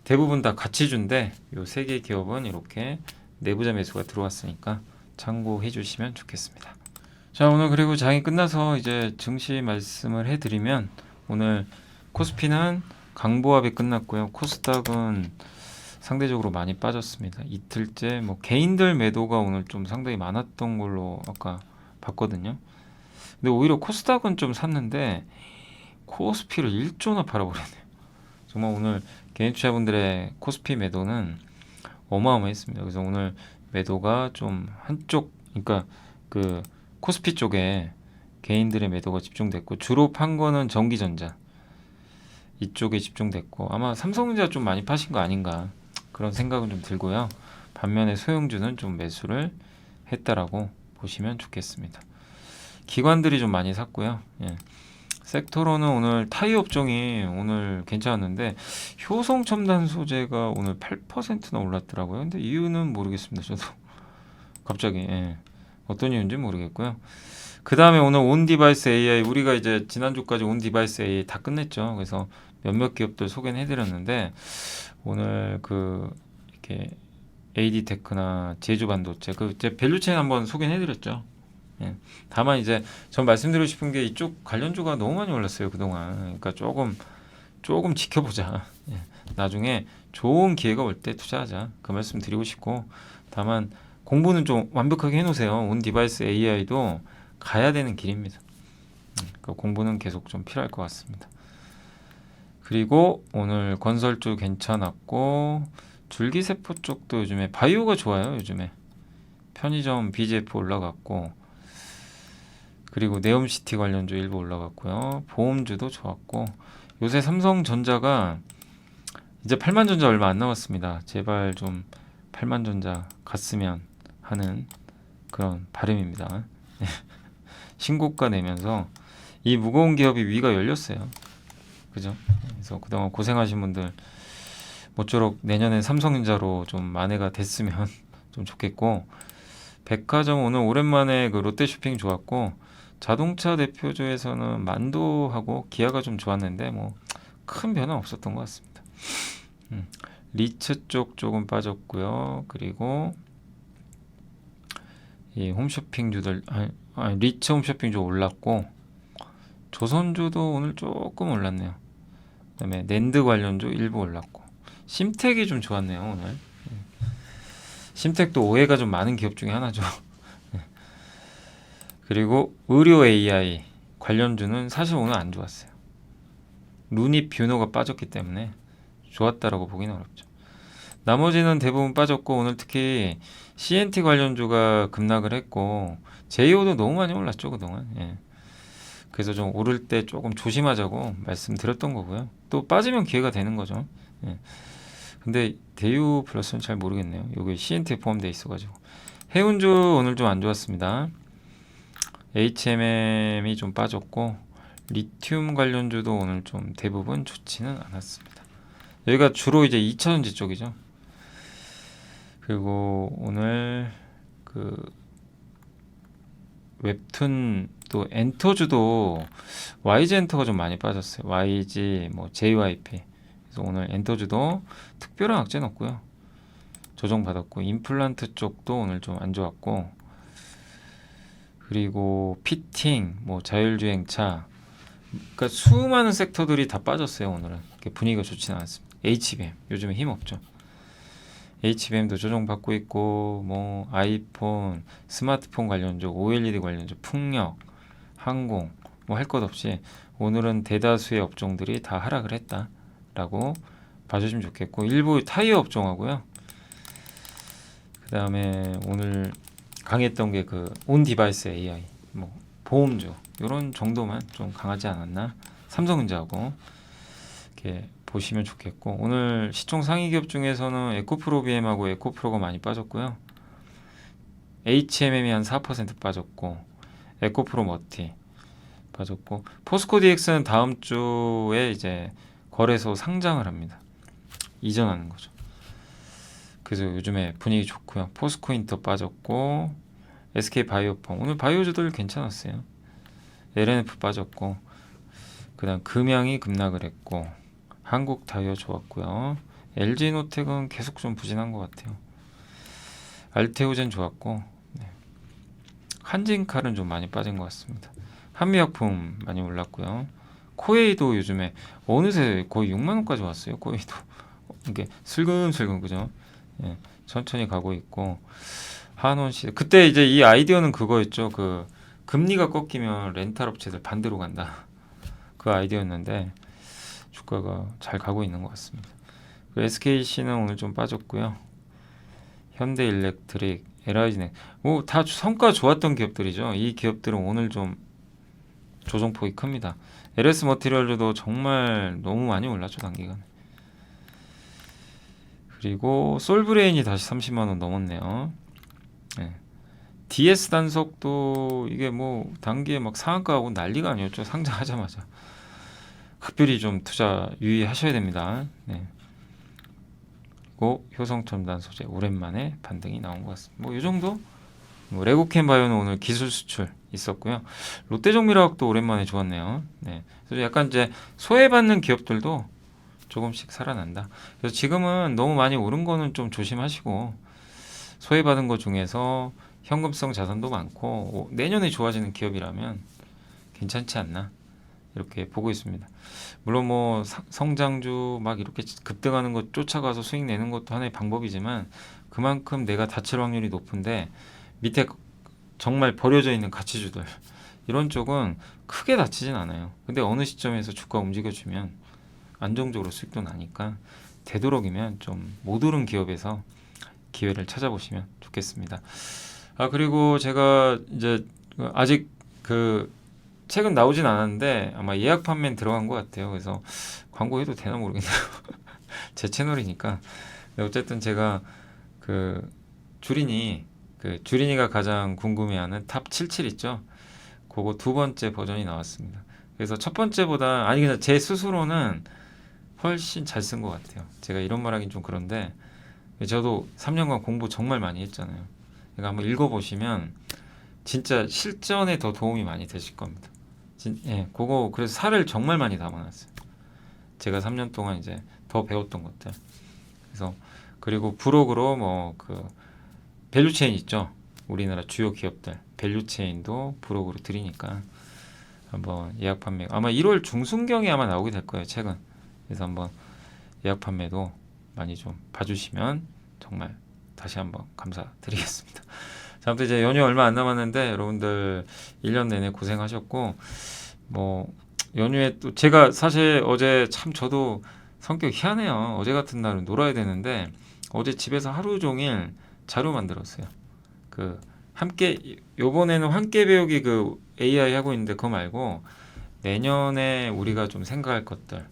대부분 다 같이 준데 요 세 개 기업은 이렇게 내부자 매수가 들어왔으니까 참고해 주시면 좋겠습니다. 자, 오늘 그리고 장이 끝나서 이제 증시 말씀을 해드리면, 오늘 코스피는 강보합이 끝났고요. 코스닥은 상대적으로 많이 빠졌습니다. 이틀째 뭐 개인들 매도가 오늘 좀 상당히 많았던 걸로 아까 봤거든요. 근데 오히려 코스닥은 좀 샀는데 코스피를 1조나 팔아버렸네요. 정말 오늘 개인 투자분들의 코스피 매도는 어마어마했습니다. 그래서 오늘 매도가 좀 한쪽, 그러니까 그 코스피 쪽에 개인들의 매도가 집중됐고, 주로 판 거는 전기전자 이쪽에 집중됐고, 아마 삼성전자 좀 많이 파신 거 아닌가, 그런 생각은 좀 들고요. 반면에 소형주는 좀 매수를 했다라고 보시면 좋겠습니다. 기관들이 좀 많이 샀고요. 예. 섹터로는 오늘 타이어 업종이 오늘 괜찮았는데, 효성 첨단 소재가 오늘 8%나 올랐더라고요. 근데 이유는 모르겠습니다. 저도 갑자기, 예, 어떤 이유인지 모르겠고요. 그 다음에 오늘 온 디바이스 AI, 우리가 이제 지난주까지 온 디바이스 AI 다 끝냈죠. 그래서 몇몇 기업들 소개는 해드렸는데, 오늘 이렇게 AD테크나 제주반도체, 제 밸류체인 한번 소개는 해드렸죠. 예. 다만 이제 전 말씀드리고 싶은 게, 이쪽 관련주가 너무 많이 올랐어요 그동안. 그러니까 조금 지켜보자. 예. 나중에 좋은 기회가 올 때 투자하자, 그 말씀 드리고 싶고, 다만 공부는 좀 완벽하게 해놓으세요. 온 디바이스 AI도 가야 되는 길입니다. 그러니까 공부는 계속 좀 필요할 것 같습니다. 그리고 오늘 건설주 괜찮았고, 줄기세포 쪽도 요즘에 바이오가 좋아요. 요즘에 편의점 BGF 올라갔고, 그리고 네옴시티 관련주 일부 올라갔고요. 보험주도 좋았고, 요새 삼성전자가 이제 8만전자 얼마 안 남았습니다. 제발 좀 8만전자 갔으면 하는 그런 바람입니다. 신고가 내면서 이 무거운 기업이 위가 열렸어요. 그죠? 그래서 그동안 고생하신 분들 모쪼록 내년엔 삼성전자로 좀 만회가 됐으면 좀 좋겠고, 백화점 오늘 오랜만에 그 롯데쇼핑 좋았고, 자동차 대표주에서는 만도하고 기아가 좀 좋았는데 뭐 큰 변화 없었던 것 같습니다. 리츠 쪽 조금 빠졌고요. 그리고 이 홈쇼핑주들 리츠 홈쇼핑주 올랐고 조선주도 오늘 조금 올랐네요. 그다음에 낸드 관련주 일부 올랐고 심택이 좀 좋았네요 오늘. 심택도 오해가 좀 많은 기업 중에 하나죠. 그리고 의료 AI 관련주는 사실 오늘 안 좋았어요. 루니 뷰노가 빠졌기 때문에 좋았다라고 보기는 어렵죠. 나머지는 대부분 빠졌고 오늘 특히 CNT 관련주가 급락을 했고 제이오도 너무 많이 올랐죠 그동안. 예. 그래서 좀 오를 때 조금 조심하자고 말씀드렸던 거고요. 또 빠지면 기회가 되는 거죠. 예. 근데 대유 플러스는 잘 모르겠네요. 여기 CNT에 포함되어 있어가지고. 해운주 오늘 좀 안 좋았습니다. HMM이 좀 빠졌고 리튬 관련주도 오늘 좀 대부분 좋지는 않았습니다. 여기가 주로 이제 2차전지 쪽이죠. 그리고 오늘 그 웹툰 또 엔터주도 YG 엔터가 좀 많이 빠졌어요. YG 뭐 JYP. 그래서 오늘 엔터주도 특별한 악재는 없고요. 조정받았고 임플란트 쪽도 오늘 좀 안 좋았고 그리고 피팅, 뭐 자율주행차 그러니까 수많은 섹터들이 다 빠졌어요 오늘은. 분위기가 좋지는 않습니다. HBM 요즘에 힘 없죠. HBM도 조정받고 있고 뭐 아이폰, 스마트폰 관련주, OLED 관련주, 풍력, 항공 뭐 할 것 없이 오늘은 대다수의 업종들이 다 하락을 했다라고 봐주시면 좋겠고 일부 타이어 업종하고요. 그 다음에 오늘 강했던 게 그 온 디바이스 AI, 뭐 보험주 이런 정도만 좀 강하지 않았나. 삼성전자하고 이렇게 보시면 좋겠고 오늘 시총 상위 기업 중에서는 에코프로비엠하고 에코프로가 많이 빠졌고요. HMM이 한 4% 빠졌고 에코프로 머티 빠졌고 포스코 DX는 다음 주에 이제 거래소 상장을 합니다. 이전하는 거죠. 그래서 요즘에 분위기 좋고요. 포스코 인터 빠졌고 SK 바이오펌 오늘 바이오주들 괜찮았어요. LNF 빠졌고 그다음 금양이 급락을 했고 한국 타이어 좋았고요. LG 노텍은 계속 좀 부진한 것 같아요. 알테오젠 좋았고 네. 한진칼은 좀 많이 빠진 것 같습니다. 한미약품 많이 올랐고요. 코웨이도 요즘에 어느새 거의 6만 원까지 왔어요. 코웨이도 이게 슬금슬금 그죠? 예, 천천히 가고 있고 한원시 그때 이제 이 아이디어는 그거였죠. 그 금리가 꺾이면 렌탈 업체들 반대로 간다. 그 아이디어였는데 주가가 잘 가고 있는 것 같습니다. SKC는 오늘 좀 빠졌고요. 현대일렉트릭, LIG는 뭐 다 성과 좋았던 기업들이죠. 이 기업들은 오늘 좀 조정폭이 큽니다. LS 머티리얼도 정말 너무 많이 올랐죠 단기간에. 그리고 솔브레인이 다시 30만 원 넘었네요. 네. DS 단속도 이게 뭐 단기에 막 상한가하고 난리가 아니었죠. 상장하자마자. 특별히 좀 투자 유의하셔야 됩니다. 네. 그리고 효성첨단 소재 오랜만에 반등이 나온 것 같습니다. 뭐 이 정도? 뭐 레고캠 바이오는 오늘 기술 수출 있었고요. 롯데정밀화학도 오랜만에 좋았네요. 네. 그래서 약간 이제 소외받는 기업들도 조금씩 살아난다. 그래서 지금은 너무 많이 오른 거는 좀 조심하시고 소외받은 것 중에서 현금성 자산도 많고 내년에 좋아지는 기업이라면 괜찮지 않나 이렇게 보고 있습니다. 물론 뭐 성장주 막 이렇게 급등하는 것 쫓아가서 수익 내는 것도 하나의 방법이지만 그만큼 내가 다칠 확률이 높은데 밑에 정말 버려져 있는 가치주들 이런 쪽은 크게 다치진 않아요. 근데 어느 시점에서 주가 움직여주면 안정적으로 수익도 나니까 되도록이면 좀 못 오른 기업에서 기회를 찾아보시면 좋겠습니다. 그리고 제가 이제 아직 그 책은 나오진 않았는데 아마 예약 판매는 들어간 것 같아요. 그래서 광고해도 되나 모르겠네요. 제 채널이니까. 어쨌든 제가 그 주린이가 가장 궁금해하는 탑 77 있죠. 그거 두 번째 버전이 나왔습니다. 그래서 첫 번째보다 그냥 제 스스로는 훨씬 잘 쓴 것 같아요. 제가 이런 말하긴 좀 그런데 저도 3년간 공부 정말 많이 했잖아요. 그러니까 한번 읽어보시면 진짜 실전에 더 도움이 많이 되실 겁니다. 그거 그래서 살을 정말 많이 담아놨어요. 제가 3년 동안 이제 더 배웠던 것들. 그래서 그리고 부록으로 뭐 그 밸류체인 있죠. 우리나라 주요 기업들 밸류체인도 부록으로 드리니까 한번 예약 판매 아마 1월 중순경에 아마 나오게 될 거예요, 책은. 그래서 한번 예약 판매도 많이 좀 봐주시면 정말 다시 한번 감사드리겠습니다. 자, 아무튼 이제 연휴 얼마 안 남았는데 여러분들 1년 내내 고생하셨고, 뭐 연휴에 또 제가 사실 어제 참 저도 성격 희한해요. 어제 같은 날은 놀아야 되는데 어제 집에서 하루 종일 자료 만들었어요. 그 함께 요번에는 함께 배우기 그 AI 하고 있는데 그거 말고 내년에 우리가 좀 생각할 것들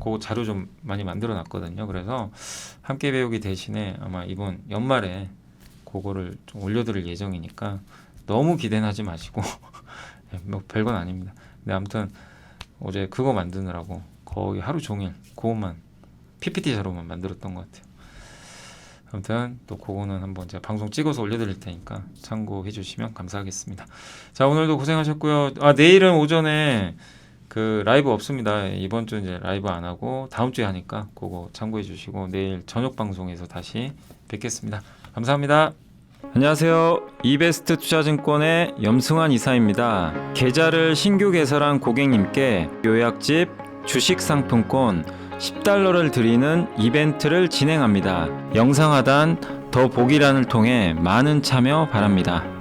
그 자료 좀 많이 만들어 놨거든요. 그래서 함께 배우기 대신에 아마 이번 연말에 그거를 좀 올려드릴 예정이니까 너무 기대는 하지 마시고 뭐 별건 아닙니다. 근데 아무튼 어제 그거 만드느라고 거의 하루 종일 그것만 PPT 자료만 만들었던 것 같아요. 아무튼 또 그거는 한번 제가 방송 찍어서 올려드릴 테니까 참고해 주시면 감사하겠습니다. 자, 오늘도 고생하셨고요. 내일은 오전에 그 라이브 없습니다. 이번 주 이제 라이브 안 하고 다음 주에 하니까 그거 참고해 주시고 내일 저녁 방송에서 다시 뵙겠습니다. 감사합니다. 안녕하세요. 이베스트 투자증권의 염승환 이사입니다. 계좌를 신규 개설한 고객님께 요약집 주식 상품권 $10를 드리는 이벤트를 진행합니다. 영상 하단 더 보기란을 통해 많은 참여 바랍니다.